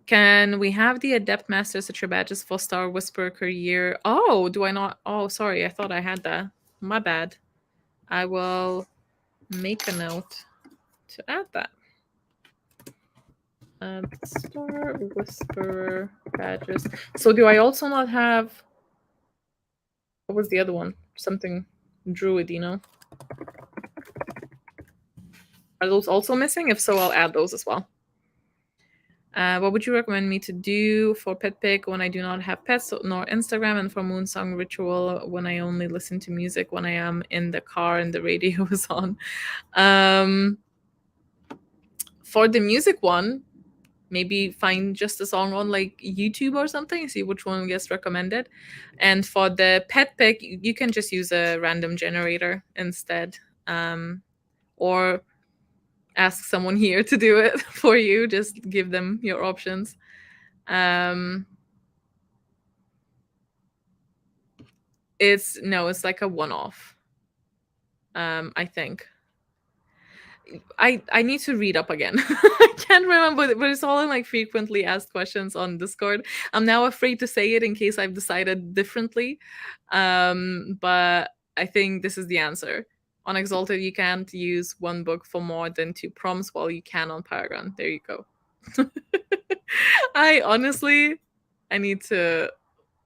[SPEAKER 1] Can we have the Adept Master Citra badges for Star Whisperer Career? Oh, do I not? Oh, sorry. I thought I had that. My bad. I will make a note to add that. Star Whisperer badges. So do I also not have... What was the other one? Something druid, you know? Are those also missing? If so, I'll add those as well. What would you recommend me to do for pet pick when I do not have pets nor Instagram, and for Moonsong ritual when I only listen to music when I am in the car and the radio is on? For the music one, maybe find just a song on like YouTube or something, see which one gets recommended. And for the pet pick, you can just use a random generator instead, or ask someone here to do it for you. Just give them your options. It's like a one-off. I think. I need to read up again. I can't remember, but it's all in like frequently asked questions on Discord. I'm now afraid to say it in case I've decided differently. But I think this is the answer. On Exalted, you can't use one book for more than 2 prompts, while you can on Paragon. There you go. I honestly, I need to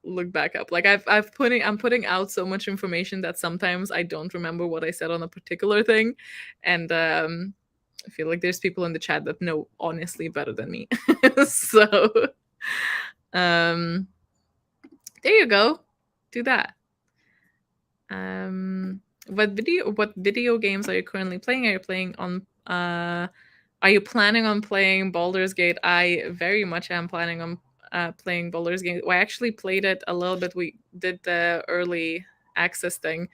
[SPEAKER 1] look back up. Like I'm putting out so much information that sometimes I don't remember what I said on a particular thing, and I feel like there's people in the chat that know honestly better than me. So there you go. Do that. What video games are you currently playing? Are you playing on are you planning on playing Baldur's Gate? I very much am planning on playing Baldur's Gate. I actually played it a little bit. We did the early access thing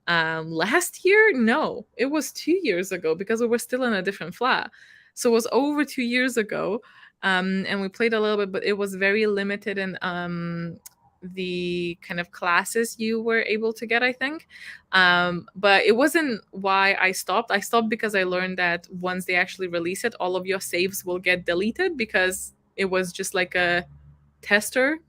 [SPEAKER 1] last year. No, it was 2 years ago, because we were still in a different flat. So it was over 2 years ago. And we played a little bit, but it was very limited in the kind of classes you were able to get, I think. But it wasn't why I stopped. I stopped because I learned that once they actually release it, all of your saves will get deleted, because it was just like a tester.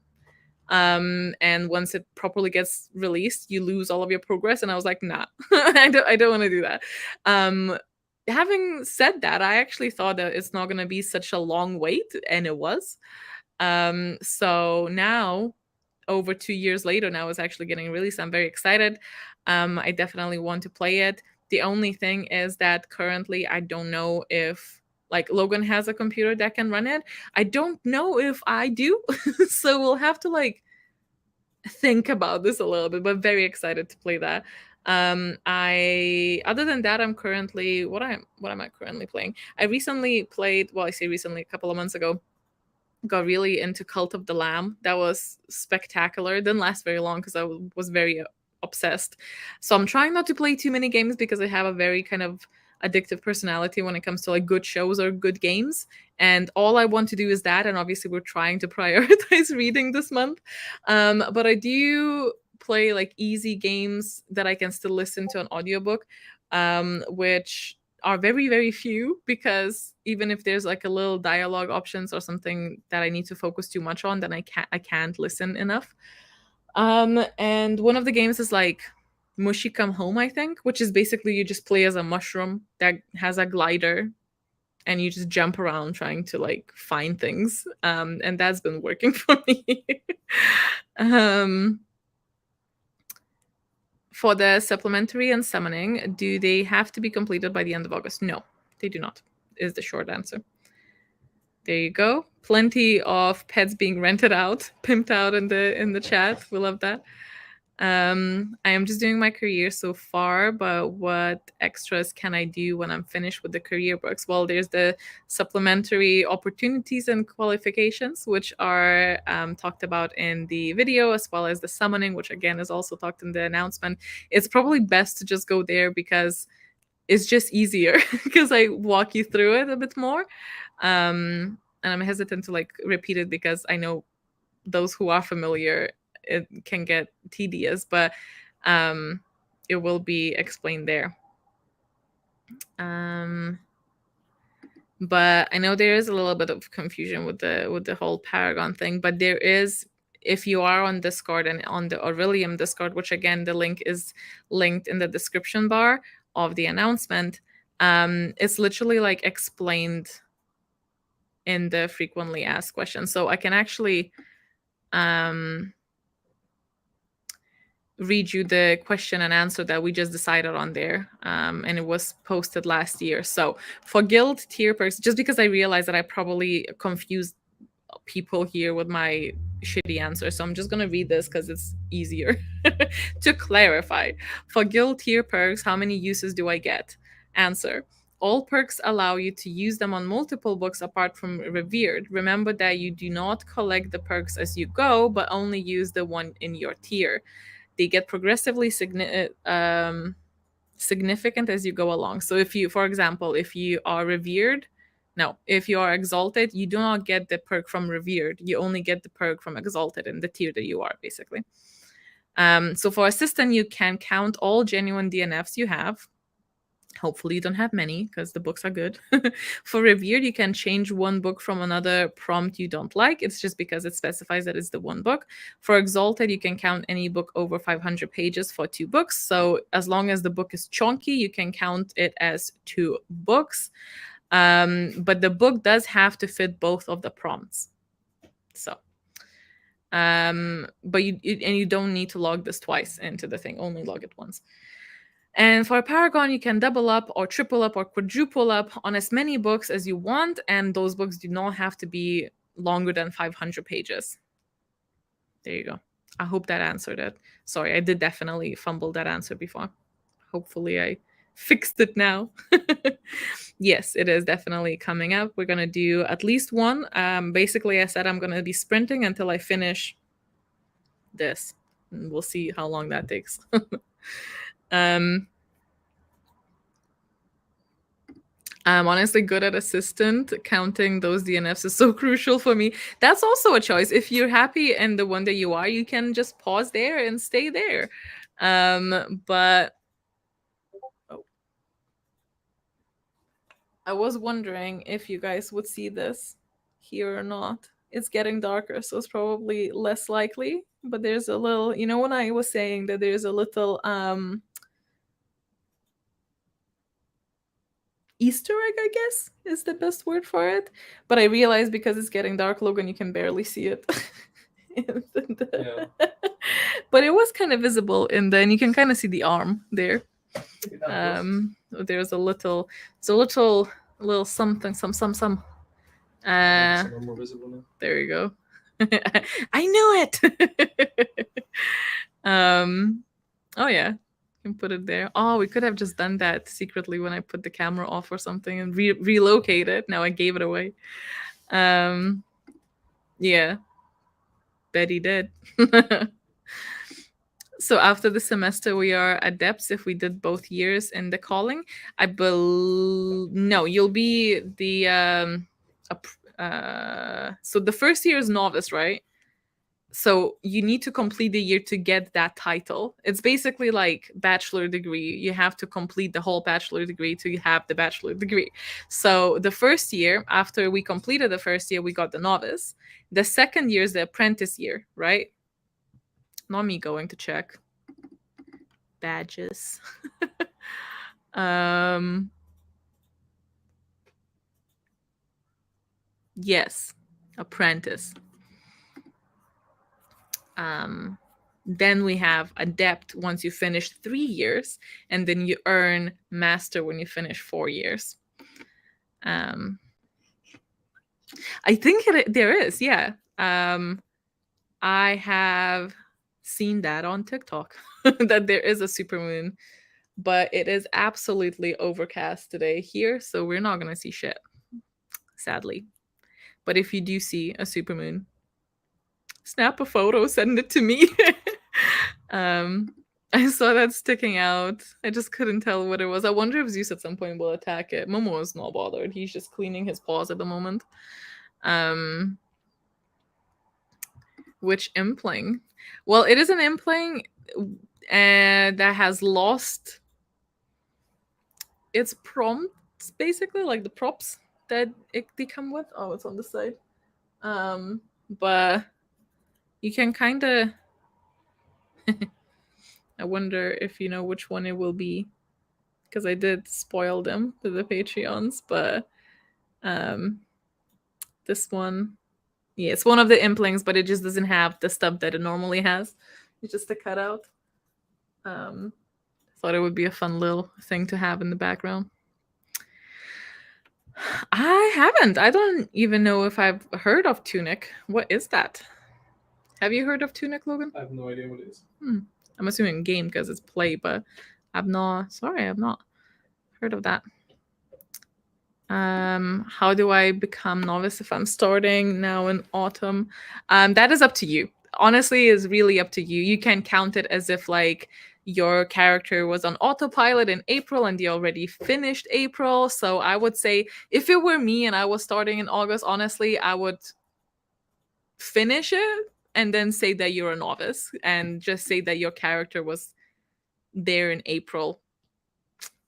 [SPEAKER 1] And once it properly gets released, you lose all of your progress. And I was like, nah, I don't want to do that. Having said that, I actually thought that it's not going to be such a long wait, and it was. So now, over 2 years later, now it's actually getting released. I'm very excited. I definitely want to play it. The only thing is that currently I don't know if like Logan has a computer that can run it. I don't know if I do. So we'll have to like think about this a little bit, but very excited to play that. I other than that, I'm currently what am I currently playing? I recently played, well, I say recently, a couple of months ago, got really into Cult of the Lamb. That was spectacular. Didn't last very long because I was very obsessed. So I'm trying not to play too many games, because I have a very kind of addictive personality when it comes to like good shows or good games, and all I want to do is that. And obviously we're trying to prioritize reading this month, but I do play like easy games that I can still listen to an audiobook, which are very, very few, because even if there's like a little dialogue options or something that I need to focus too much on, then I can't listen enough. And one of the games is like Mushy Come Home, I think, which is basically you just play as a mushroom that has a glider, and you just jump around trying to like find things. And that's been working for me. For the supplementary and summoning, do they have to be completed by the end of August? No, they do not, is the short answer. There you go. Plenty of pets being rented out, pimped out in the chat. We love that. I am just doing my career so far, but what extras can I do when I'm finished with the career books? Well, there's the supplementary opportunities and qualifications, which are talked about in the video, as well as the summoning, which again is also talked in the announcement. It's probably best to just go there, because it's just easier, because I walk you through it a bit more. And I'm hesitant to like repeat it, because I know those who are familiar, it can get tedious, but it will be explained there. But I know there is a little bit of confusion with the whole Paragon thing, but there is, if you are on Discord and on the Orilium Discord, which again, the link is linked in the description bar of the announcement, it's literally like explained in the frequently asked questions. So I can actually read you the question and answer that we just decided on there, and it was posted last year. So for guild tier perks, just because I realized that I probably confused people here with my shitty answer, so I'm just gonna read this because it's easier to clarify. For guild tier perks, how many uses do I get? Answer: all perks allow you to use them on multiple books apart from Revered. Remember that you do not collect the perks as you go, but only use the one in your tier. They get progressively significant as you go along. So if you, for example, if you are Revered, no, if you are Exalted, you do not get the perk from Revered. You only get the perk from Exalted in the tier that you are, basically. So for Assistant, you can count all genuine DNFs you have. Hopefully you don't have many, because the books are good. For Revered, you can change one book from another prompt you don't like. It's just because it specifies that it's the one book. For Exalted, you can count any book over 500 pages for 2 books. So as long as the book is chunky, you can count it as 2 books. But the book does have to fit both of the prompts. So, but you don't need to log this twice into the thing. Only log it once. And for Paragon, you can double up or triple up or quadruple up on as many books as you want, and those books do not have to be longer than 500 pages. There you go. I hope that answered it. Sorry, I did definitely fumble that answer before. Hopefully I fixed it now. Yes, it is definitely coming up. We're going to do at least one. Basically, I said I'm going to be sprinting until I finish this. And we'll see how long that takes. I'm honestly good at Assistant. Counting those DNFs is so crucial for me. That's also a choice. If you're happy in the one that you are, you can just pause there and stay there. But oh, I was wondering if you guys would see this here or not. It's getting darker, so it's probably less likely. But there's a little, you know, when I was saying that there's a little Easter egg, I guess, is the best word for it. But I realized because it's getting dark, Logan, you can barely see it.
[SPEAKER 2] Yeah.
[SPEAKER 1] But it was kind of visible, and then you can kind of see the arm there. There's a little something, some.
[SPEAKER 2] More visible now.
[SPEAKER 1] There you go. I knew it. Oh yeah, you can put it there. Oh, we could have just done that secretly when I put the camera off or something and relocate it. Now I gave it away. Yeah, Betty did. So after the semester, we are adepts if we did both years in the calling. No, you'll be the so the first year is novice, right? So you need to complete the year to get that title. It's basically like bachelor degree. You have to complete the whole bachelor degree to have the bachelor degree. So the first year, after we completed the first year, we got the novice. The second year is the apprentice year, right? Not me going to check. Badges. Yes, apprentice. Then we have adept once you finish 3 years, and then you earn master when you finish 4 years. I think there is, yeah. I have seen that on TikTok that there is a supermoon, but it is absolutely overcast today here, so we're not gonna see shit, sadly. But if you do see a supermoon, snap a photo, send it to me. I saw that sticking out. I just couldn't tell what it was. I wonder if Zeus at some point will attack it. Momo is not bothered. He's just cleaning his paws at the moment. Which impling? Well, it is an impling that has lost its prompts, basically, like the props that they come with. Oh, it's on the side. But you can kind of I wonder if you know which one it will be, because I did spoil them to the Patreons, but this one, yeah, it's one of the implings, but it just doesn't have the stuff that it normally has. It's just a cutout. Thought it would be a fun little thing to have in the background. I haven't. I don't even know if I've heard of Tunic. What is that? Have you heard of Tunic, Logan?
[SPEAKER 2] I have no idea what it is.
[SPEAKER 1] I'm assuming game because it's play, but I've not. Sorry, I've not heard of that. How do I become novice if I'm starting now in autumn? That is up to you. Honestly, is really up to you. You can count it as if like your character was on autopilot in April and you already finished April. So I would say if it were me and I was starting in August, honestly, I would finish it and then say that you're a novice and just say that your character was there in April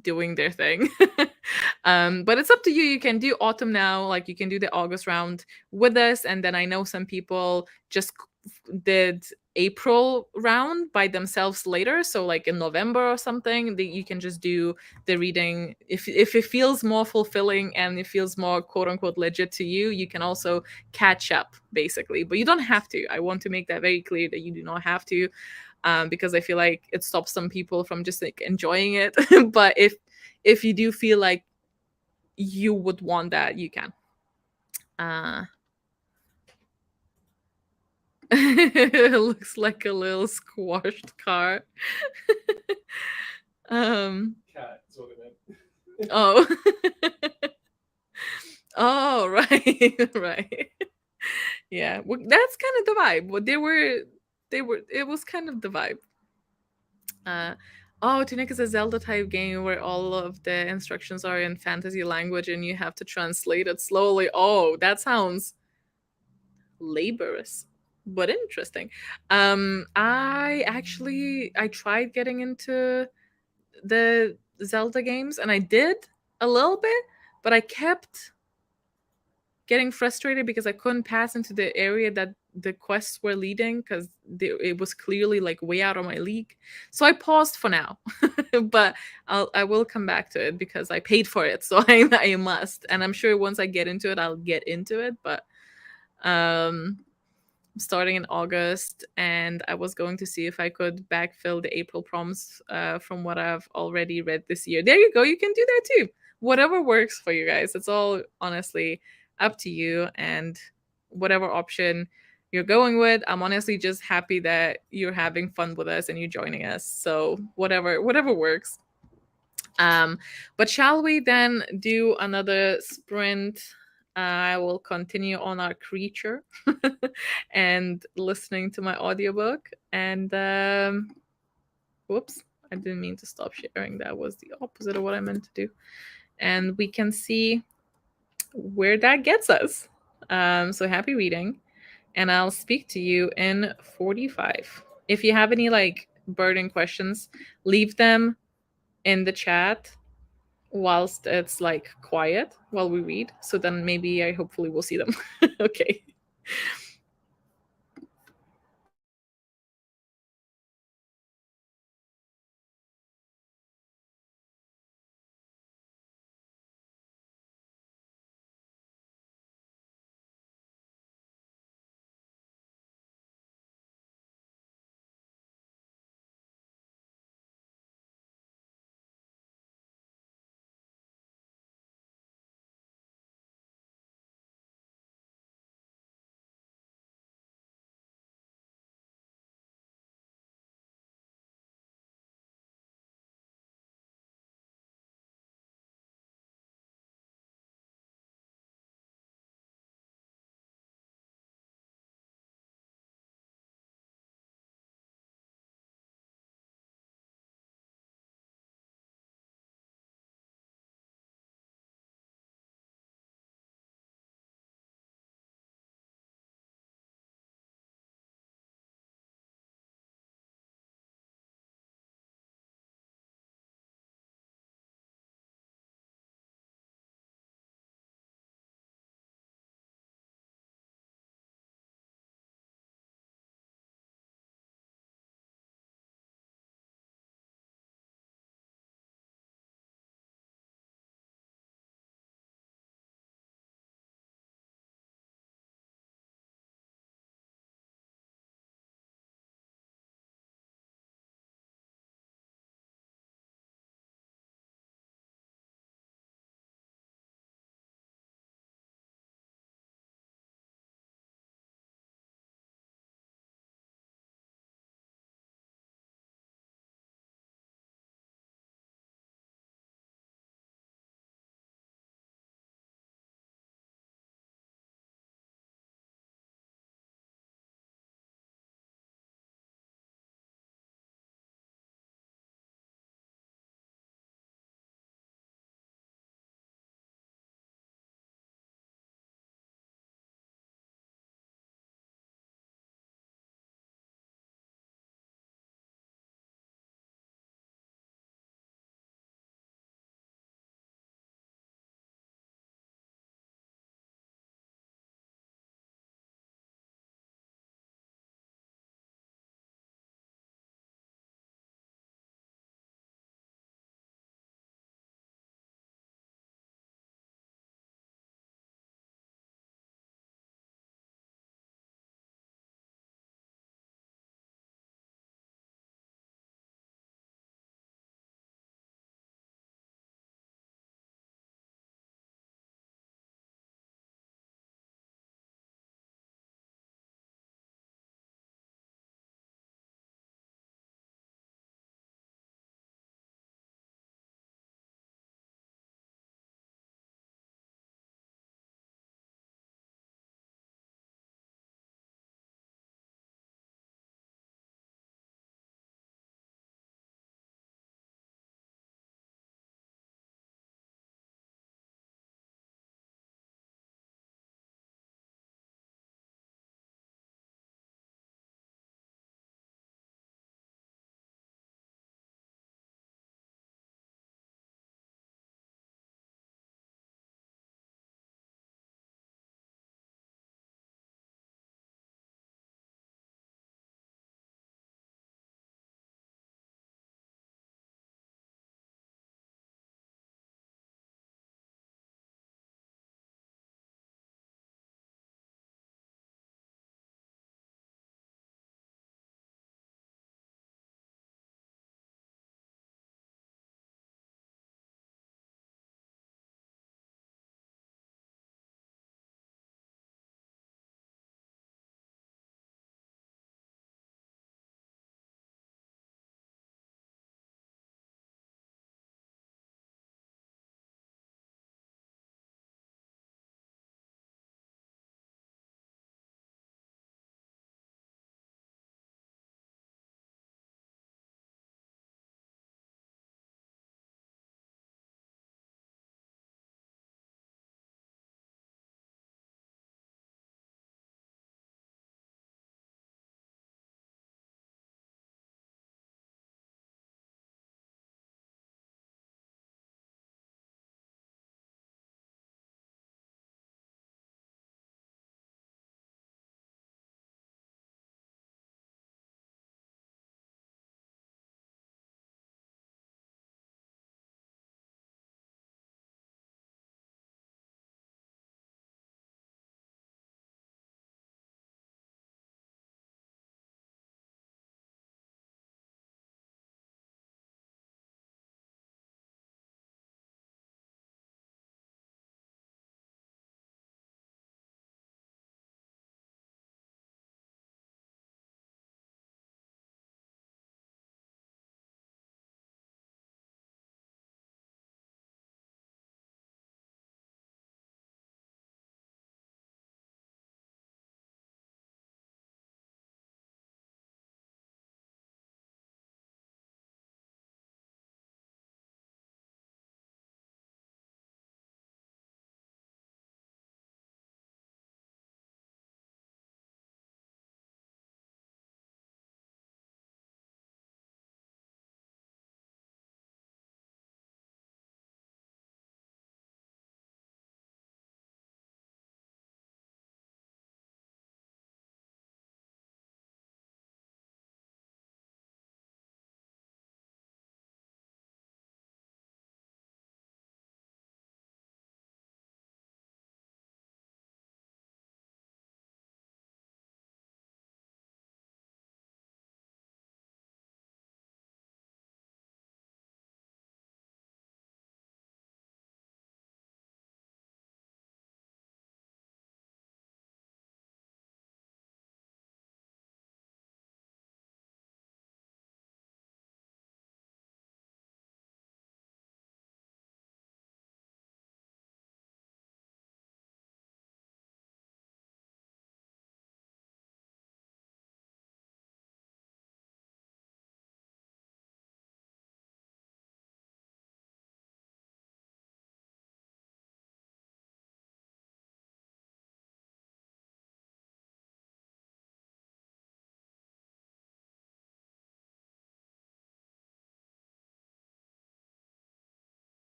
[SPEAKER 1] doing their thing. But it's up to you. You can do autumn now, like you can do the August round with us, and then I know some people just did April round by themselves later, so like in November or something you can just do the reading if it feels more fulfilling and it feels more quote unquote legit to you. You can also catch up basically, but you don't have to. I want to make that very clear that you do not have to, because I feel like it stops some people from just like enjoying it. But if you do feel like you would want that, you can. It looks like a little squashed car.
[SPEAKER 2] Cat is what it meant.
[SPEAKER 1] Oh. Oh, right. Right. Yeah, well, that's kind of the vibe. What it was kind of the vibe. Oh, Tunic is a Zelda type game where all of the instructions are in fantasy language and you have to translate it slowly. Oh, that sounds laborious, but interesting. I tried getting into the Zelda games and I did a little bit, but I kept getting frustrated because I couldn't pass into the area that the quests were leading because it was clearly like way out of my league. So I paused for now, but I will come back to it because I paid for it, so I must. And I'm sure once I get into it, I'll get into it. But starting in August, and I was going to see if I could backfill the April prompts from what I've already read this year. There you go. You can do that too. Whatever works for you guys. It's all honestly up to you and whatever option you're going with. I'm honestly just happy that you're having fun with us and you're joining us. So whatever works. But shall we then do another sprint? I will continue on our creature and listening to my audiobook. And whoops, I didn't mean to stop sharing. That was the opposite of what I meant to do. And we can see where that gets us. So happy reading. And I'll speak to you in 45. If you have any like burning questions, leave them in the chat whilst it's like quiet while we read, so then maybe I hopefully will see them. Okay.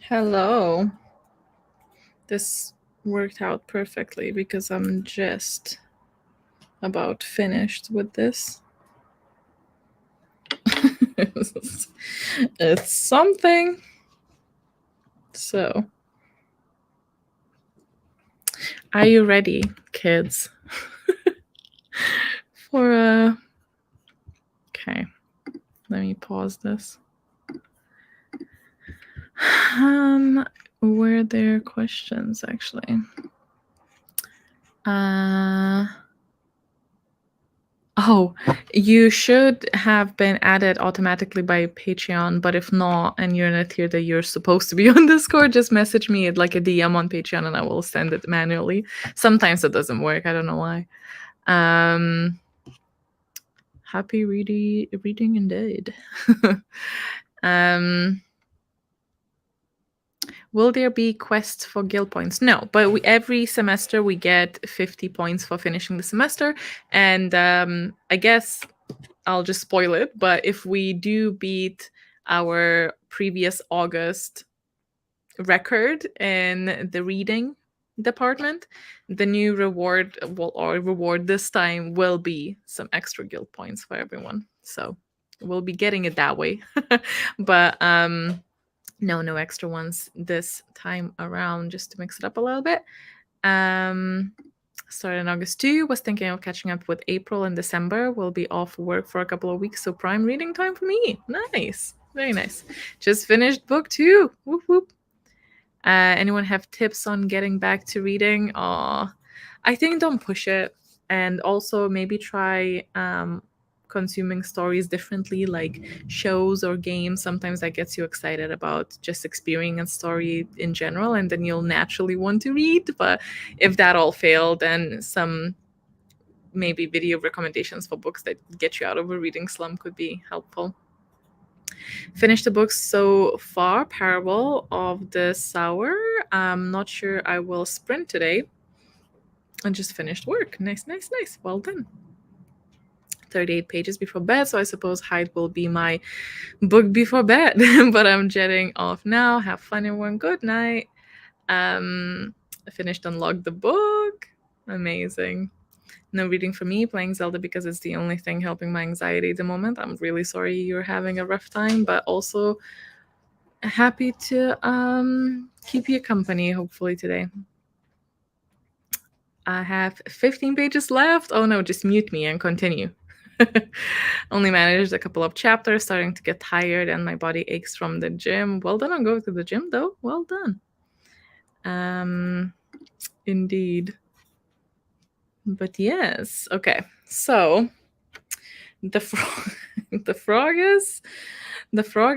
[SPEAKER 1] Hello. This worked out perfectly because I'm just about finished with this. It's something. So, are you ready, kids? For okay, let me pause this. Were there questions actually? Oh, you should have been added automatically by Patreon, but if not, and you're in a tier that you're supposed to be on Discord, just message me at like a DM on Patreon and I will send it manually. Sometimes it doesn't work. I don't know why. Happy reading indeed. Will there be quests for guild points? No, but every semester we get 50 points for finishing the semester. And I guess I'll just spoil it, but if we do beat our previous August record in the reading department, the new reward this time will be some extra guild points for everyone. So we'll be getting it that way. But no extra ones this time around, just to mix it up a little bit. Started in August too. Was thinking of catching up with April and December. We'll be off work for a couple of weeks, so prime reading time for me. Nice, very nice. Just finished book 2. Whoop whoop. Anyone have tips on getting back to reading? I think don't push it, and also maybe try consuming stories differently, like shows or games. Sometimes that gets you excited about just experiencing a story in general, and then you'll naturally want to read. But if that all failed, then some maybe video recommendations for books that get you out of a reading slump could be helpful. Finished the books so far. Parable of the Sower. I'm not sure I will sprint today. I just finished work. Nice. Well done. 38 pages before bed, so I suppose Hyde will be my book before bed. But I'm jetting off now. Have fun, everyone. Good night. I finished Unlock the Book. Amazing. No reading for me, playing Zelda because it's the only thing helping my anxiety at the moment. I'm really sorry you're having a rough time, but also happy to keep you company, hopefully, today. I have 15 pages left. Oh no, just mute me and continue. Only managed a couple of chapters, starting to get tired, and my body aches from the gym. Well done on going to the gym, though. Well done. Indeed. But yes, okay. So the frog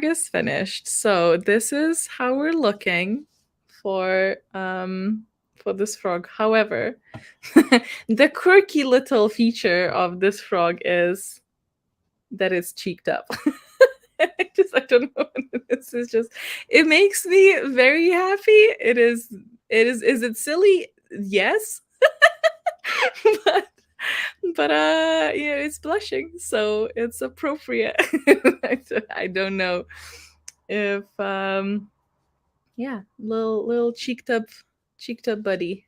[SPEAKER 1] is finished. So this is how we're looking for this frog. However, the quirky little feature of this frog is that it's cheeked up. I don't know. This is just, it makes me very happy. Is it silly? Yes. but it's blushing, so it's appropriate. I don't know if little cheeked up buddy.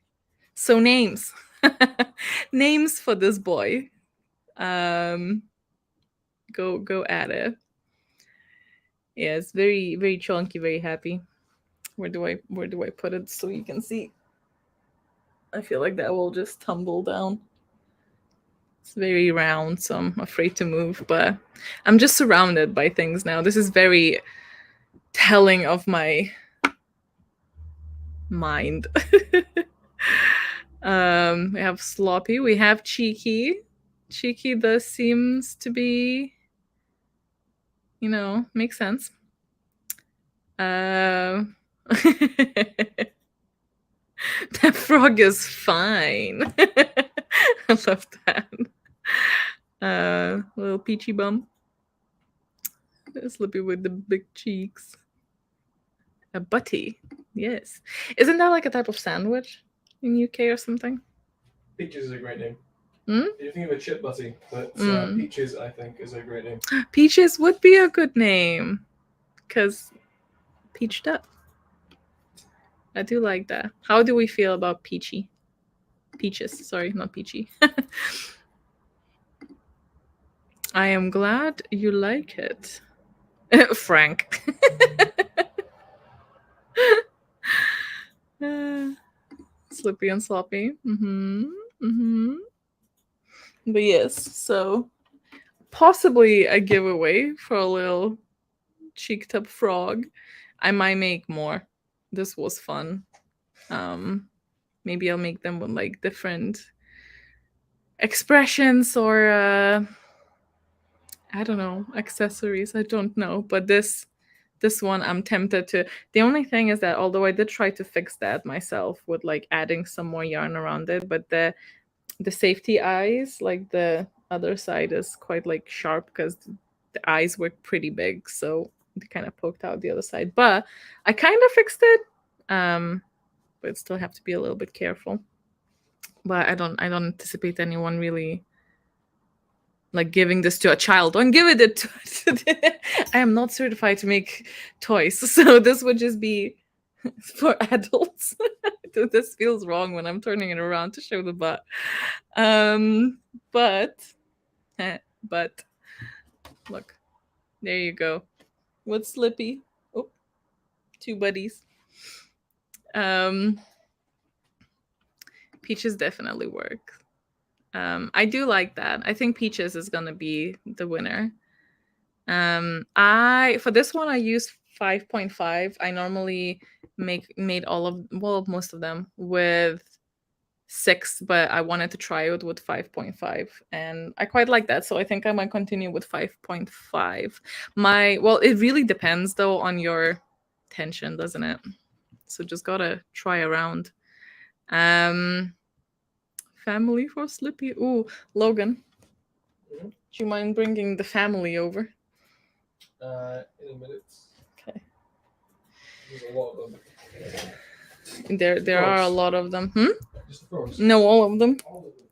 [SPEAKER 1] So names. Names for this boy. Go at it. Yeah, it's very, very chunky, very happy. Where do I put it so you can see? I feel like that will just tumble down. It's very round, so I'm afraid to move, but I'm just surrounded by things now. This is very telling of my mind. We have Sloppy, we have Cheeky. Cheeky, this seems to be, makes sense. That frog is fine. I love that. Little peachy bum. Slippy with the big cheeks. A butty. Yes. Isn't that like a type of sandwich in UK or something?
[SPEAKER 2] Peaches is a great name.
[SPEAKER 1] Hmm?
[SPEAKER 2] You're thinking of a chip butty, but Peaches, I think, is a great name.
[SPEAKER 1] Peaches would be a good name. Because peached up. I do like that. How do we feel about peachy? Peaches, sorry, not peachy. I am glad you like it. Frank. Slippy and sloppy. But yes, so possibly a giveaway for a little cheeked up frog. I might make more. This was fun. Maybe I'll make them with like different expressions or I don't know, accessories. I don't know. But this one I'm tempted to. The only thing is that although I did try to fix that myself with like adding some more yarn around it, but the safety eyes, like the other side is quite like sharp because the eyes were pretty big, so they kind of poked out the other side. But I kind of fixed it. But still have to be a little bit careful. But I don't anticipate anyone really like giving this to a child. Don't give it to I am not certified to make toys, so this would just be for adults. This feels wrong when I'm turning it around to show the butt. But look, there you go. What's Slippy? Oh, two buddies. Peaches definitely work. I do like that. I think Peaches is gonna be the winner. For this one I used 5.5. I normally made most of them with 6, but I wanted to try it with 5.5, and I quite like that. So I think I might continue with 5.5. It really depends though on your tension, doesn't it? So just gotta try around. Family for Slippy. Ooh, Logan.
[SPEAKER 2] Mhm.
[SPEAKER 1] Do you mind bringing the family over?
[SPEAKER 2] In a minute.
[SPEAKER 1] Okay.
[SPEAKER 2] There's a lot of them.
[SPEAKER 1] There are a lot of them.
[SPEAKER 2] Just the frogs.
[SPEAKER 1] No, all of them.
[SPEAKER 2] All of them.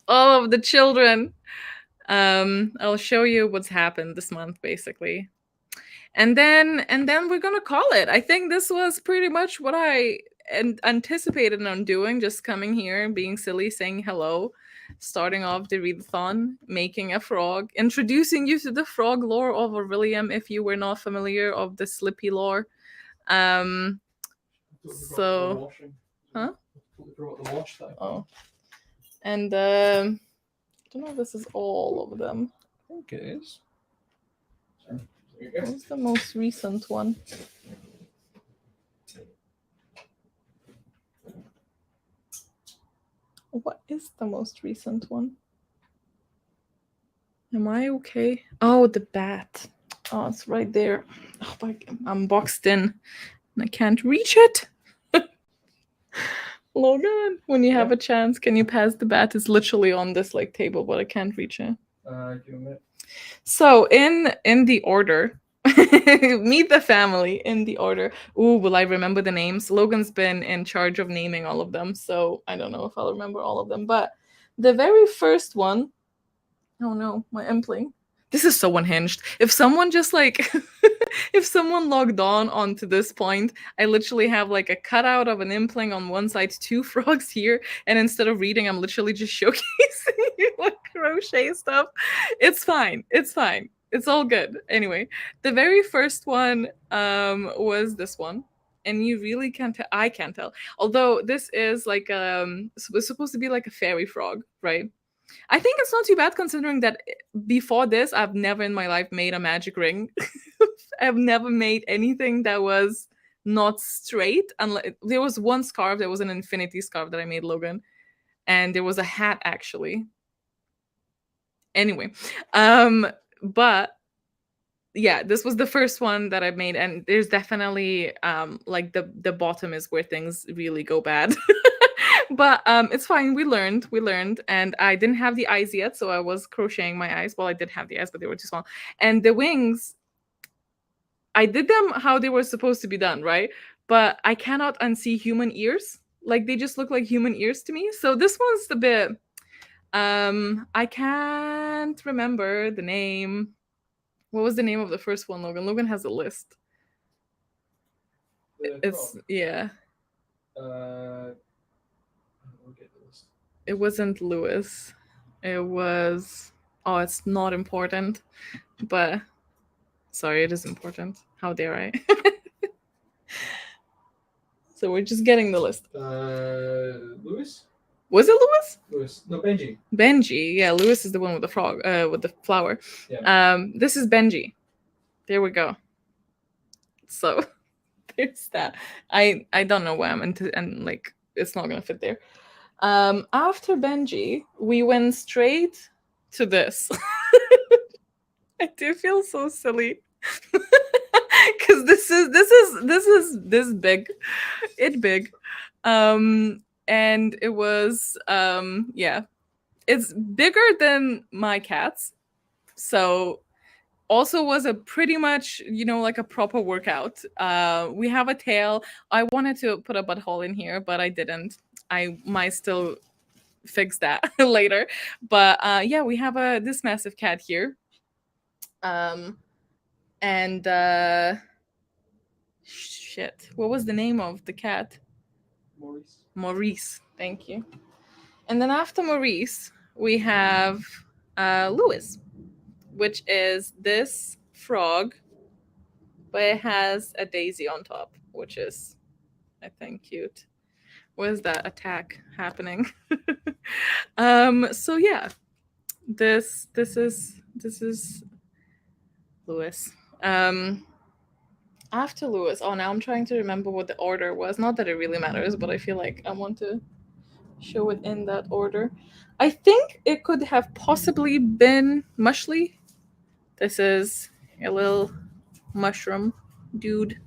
[SPEAKER 1] all of the children. I'll show you what's happened this month, basically. And then we're gonna call it. I think this was pretty much what I anticipated on doing, just coming here, being silly, saying hello, starting off the readathon, making a frog, introducing you to the frog lore of Orilium if you were not familiar of the Slippy lore. So, huh? Oh, and I don't know if this is all of them.
[SPEAKER 2] I think it is.
[SPEAKER 1] What's the most recent one? What is the most recent one? Am I okay? Oh, the bat. Oh, it's right there. Oh, I'm boxed in and I can't reach it. Logan, when you have a chance, can you pass the bat? It's literally on this like table, but I can't reach it.
[SPEAKER 2] Give a minute.
[SPEAKER 1] So in the order, meet the family in the order. Ooh, will I remember the names? Logan's been in charge of naming all of them, so I don't know if I'll remember all of them. But the very first one, oh no, my impling. This is so unhinged. If someone just like, if someone logged on onto this point, I literally have like a cutout of an impling on one side, 2 frogs here, and instead of reading, I'm literally just showcasing you like crochet stuff. It's fine. It's fine. It's all good. Anyway, the very first one was this one. And you really can't tell. I can't tell. Although this is like it's supposed to be like a fairy frog, right? I think it's not too bad considering that before this, I've never in my life made a magic ring. I've never made anything that was not straight. There was one scarf, there was an infinity scarf that I made, Logan, and there was a hat actually. Anyway, but yeah, this was the first one that I made, and there's definitely like the bottom is where things really go bad. But it's fine. We learned, and I didn't have the eyes yet, so I was crocheting my eyes. Well, I did have the eyes, but they were too small. And the wings, I did them how they were supposed to be done, right? But I cannot unsee human ears. Like they just look like human ears to me. So this one's a bit. I can't remember the name. What was the name of the first one, Logan? Logan has a list. It's yeah.
[SPEAKER 2] We'll get the list.
[SPEAKER 1] It wasn't Lewis. It was. Oh, it's not important, but sorry, it is important. How dare I? So we're just getting the list.
[SPEAKER 2] Lewis?
[SPEAKER 1] Was it Lewis?
[SPEAKER 2] Lewis. No, Benji.
[SPEAKER 1] Benji. Yeah, Lewis is the one with the frog, with the flower.
[SPEAKER 2] Yeah.
[SPEAKER 1] This is Benji. There we go. So there's that. I don't know why I'm into, and like it's not gonna fit there. After Benji, we went straight to this. I do feel so silly. Because this is big. It big. And it was yeah. It's bigger than my cats. So also was a pretty much, like a proper workout. We have a tail. I wanted to put a butthole in here, but I didn't. I might still fix that later. But yeah, we have this massive cat here. And shit, what was the name of the cat? Maurice. Thank you. And then after Maurice, we have Lewis, which is this frog, but it has a daisy on top, which is, I think, cute. Where's that attack happening? So yeah, this is Lewis. After Lewis, now I'm trying to remember what the order was. Not that it really matters, but I feel like I want to show it in that order. I think it could have possibly been Mushly. This is a little mushroom dude.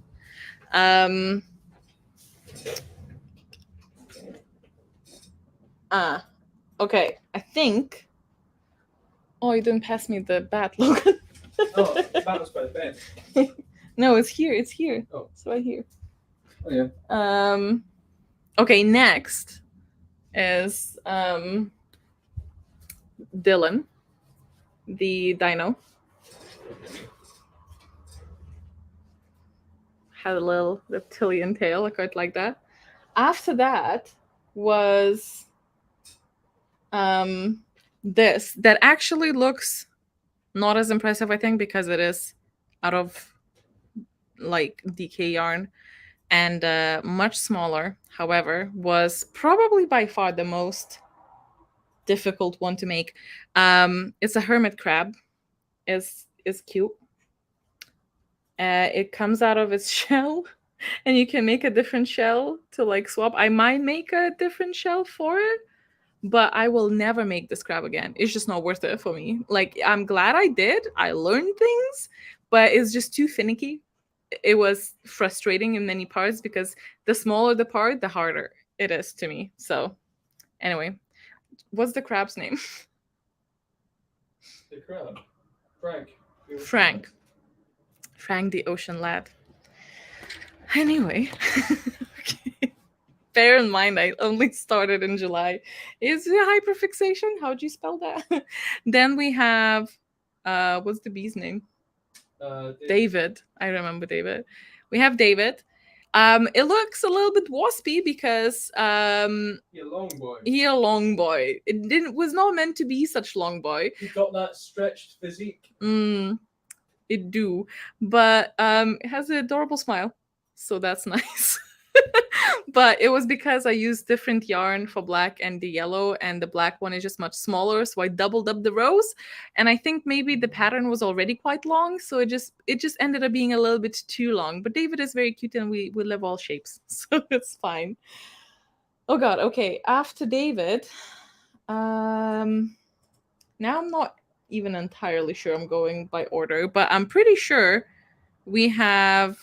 [SPEAKER 1] Okay, I think. Oh, you didn't pass me the bat, Logan.
[SPEAKER 2] Oh, the bat was by the bed.
[SPEAKER 1] No, it's here. It's here.
[SPEAKER 2] Oh.
[SPEAKER 1] It's right here.
[SPEAKER 2] Oh yeah.
[SPEAKER 1] Okay, next is Dylan, the dino. Had a little reptilian tail. I quite like that. After that was this that actually looks not as impressive, I think, because it is out of like DK yarn and much smaller. However, was probably by far the most difficult one to make. It's a hermit crab. Is cute. It comes out of its shell, and you can make a different shell to like swap. I might make a different shell for it, but I will never make this crab again. It's just not worth it for me. Like, I'm glad I did. I learned things, but it's just too finicky. It was frustrating in many parts because the smaller the part, the harder it is to me. So anyway, what's the crab's name?
[SPEAKER 2] The crab. Frank.
[SPEAKER 1] Frank the ocean lad. Anyway. Okay. Bear in mind, I only started in July. Is it hyperfixation? How'd you spell that? Then we have, what's the bee's name? David. I remember David. We have David. It looks a little bit waspy because
[SPEAKER 2] He a long boy.
[SPEAKER 1] He a long boy. It was not meant to be such long boy.
[SPEAKER 2] He got that stretched physique.
[SPEAKER 1] It do, but it has an adorable smile, so that's nice. But it was because I used different yarn for black and the yellow, and the black one is just much smaller, so I doubled up the rows. And I think maybe the pattern was already quite long, so it just ended up being a little bit too long. But David is very cute, and we love all shapes, so it's fine. Oh god, okay. After David, now I'm not even entirely sure I'm going by order, but I'm pretty sure we have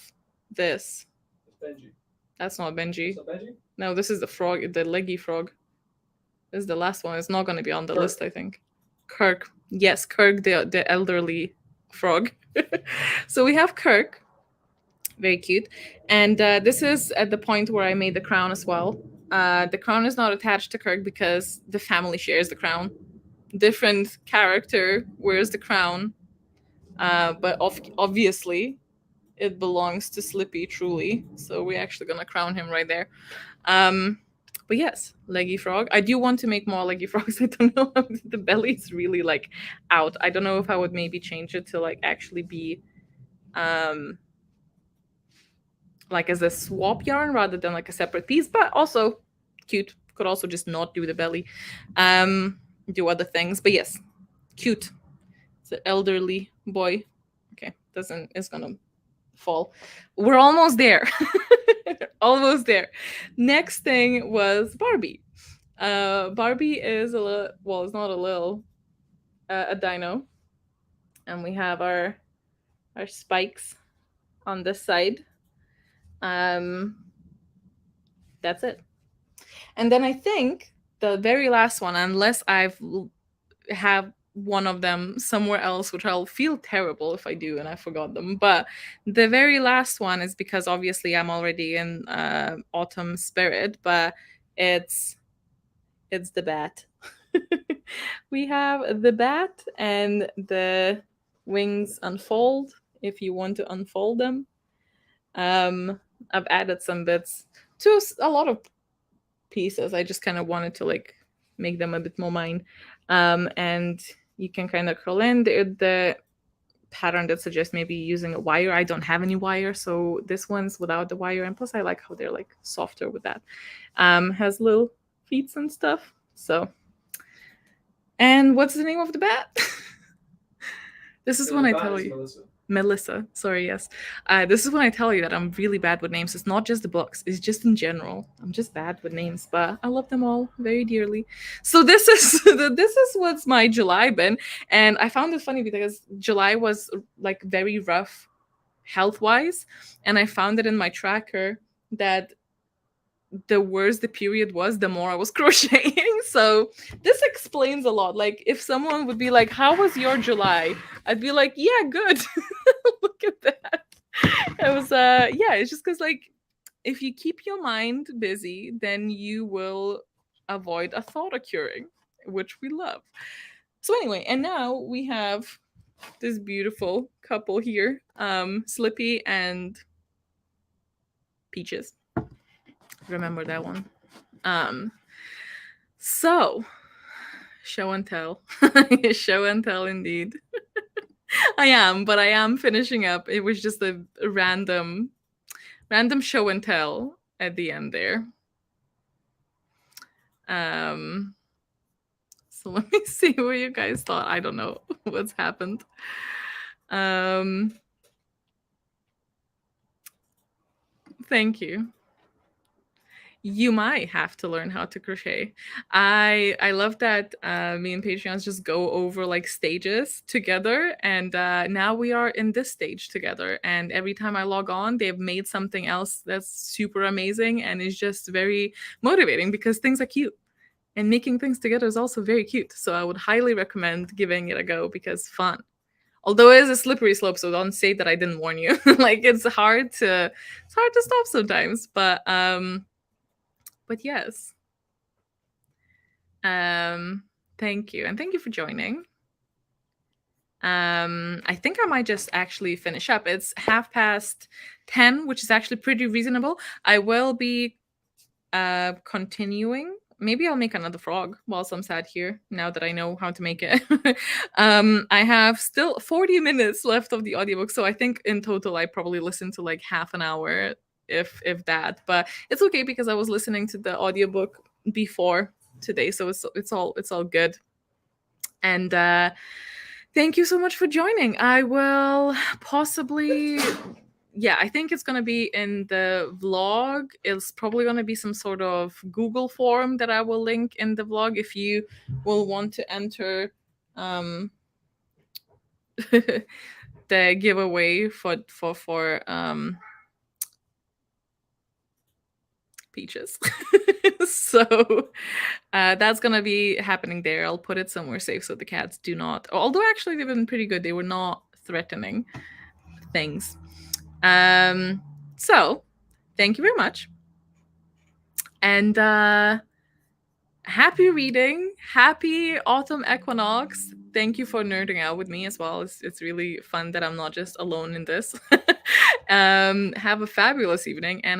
[SPEAKER 1] this.
[SPEAKER 2] Benji.
[SPEAKER 1] That's not Benji.
[SPEAKER 2] Is that Benji?
[SPEAKER 1] No, this is the frog, the leggy frog. This is the last one. It's not going to be on the list, I think. Kirk. Yes, Kirk, the elderly frog. So we have Kirk. Very cute. And this is at the point where I made the crown as well. The crown is not attached to Kirk because the family shares the crown. Different character wears the crown. But obviously, it belongs to Slippy truly. So we're actually gonna crown him right there. But yes, leggy frog. I do want to make more leggy frogs. I don't know how the belly's really like out. I don't know if I would maybe change it to like actually be like as a swap yarn rather than like a separate piece, but also cute. Could also just not do the belly. Do other things. But yes, cute. It's an elderly boy. Okay, it's gonna fall. We're almost there. Almost there. Next thing was Barbie. Barbie is a little, well, it's not a little, a dino, and we have our spikes on this side. That's it. And then I think the very last one, unless have one of them somewhere else, which I'll feel terrible if I do and I forgot them. But the very last one is because obviously I'm already in autumn spirit, but it's the bat. We have the bat and the wings unfold if you want to unfold them. I've added some bits to a lot of pieces. I just kind of wanted to like make them a bit more mine. And you can kind of curl in the pattern that suggests maybe using a wire. I don't have any wire, so this one's without the wire, and plus I like how they're like softer with that. Has little feet and stuff. So, and what's the name of the bat? This is when I tell you. Melissa. Sorry, yes. This is when I tell you that I'm really bad with names. It's not just the books, it's just in general. I'm just bad with names, but I love them all very dearly. So this is what's my July been. And I found it funny because July was like very rough health-wise. And I found it in my tracker that the worse the period was, the more I was crocheting. So this explains a lot. Like if someone would be like, how was your July? I'd be like, yeah, good. Look at that. It was yeah, it's just because like if you keep your mind busy, then you will avoid a thought occurring, which we love. So anyway, and now we have this beautiful couple here, Slippy and Peaches. Remember that one. So show and tell. Show and tell indeed. I am finishing up. It was just a random show and tell at the end there. So let me see what you guys thought. I don't know what's happened. Thank you. You might have to learn how to crochet. I love that me and Patreons just go over like stages together, and now we are in this stage together, and every time I log on they've made something else that's super amazing, and it's just very motivating because things are cute, and making things together is also very cute. So I would highly recommend giving it a go because fun. Although it is a slippery slope, so don't say that I didn't warn you. Like it's hard to stop sometimes, but yes. Thank you. And thank you for joining. I think I might just actually finish up. It's 10:30, which is actually pretty reasonable. I will be continuing. Maybe I'll make another frog whilst I'm sat here, now that I know how to make it. I have still 40 minutes left of the audiobook, so I think in total I probably listened to like half an hour, if that. But it's okay because I was listening to the audiobook before today, so it's all good. And thank you so much for joining. I will possibly, yeah, I think it's going to be in the vlog. It's probably going to be some sort of Google form that I will link in the vlog if you will want to enter the giveaway for Peaches. So that's gonna be happening there. I'll put it somewhere safe so the cats do not, although actually they've been pretty good, they were not threatening things. So thank you very much, and happy reading, happy autumn equinox. Thank you for nerding out with me as well. It's really fun that I'm not just alone in this. Have a fabulous evening, and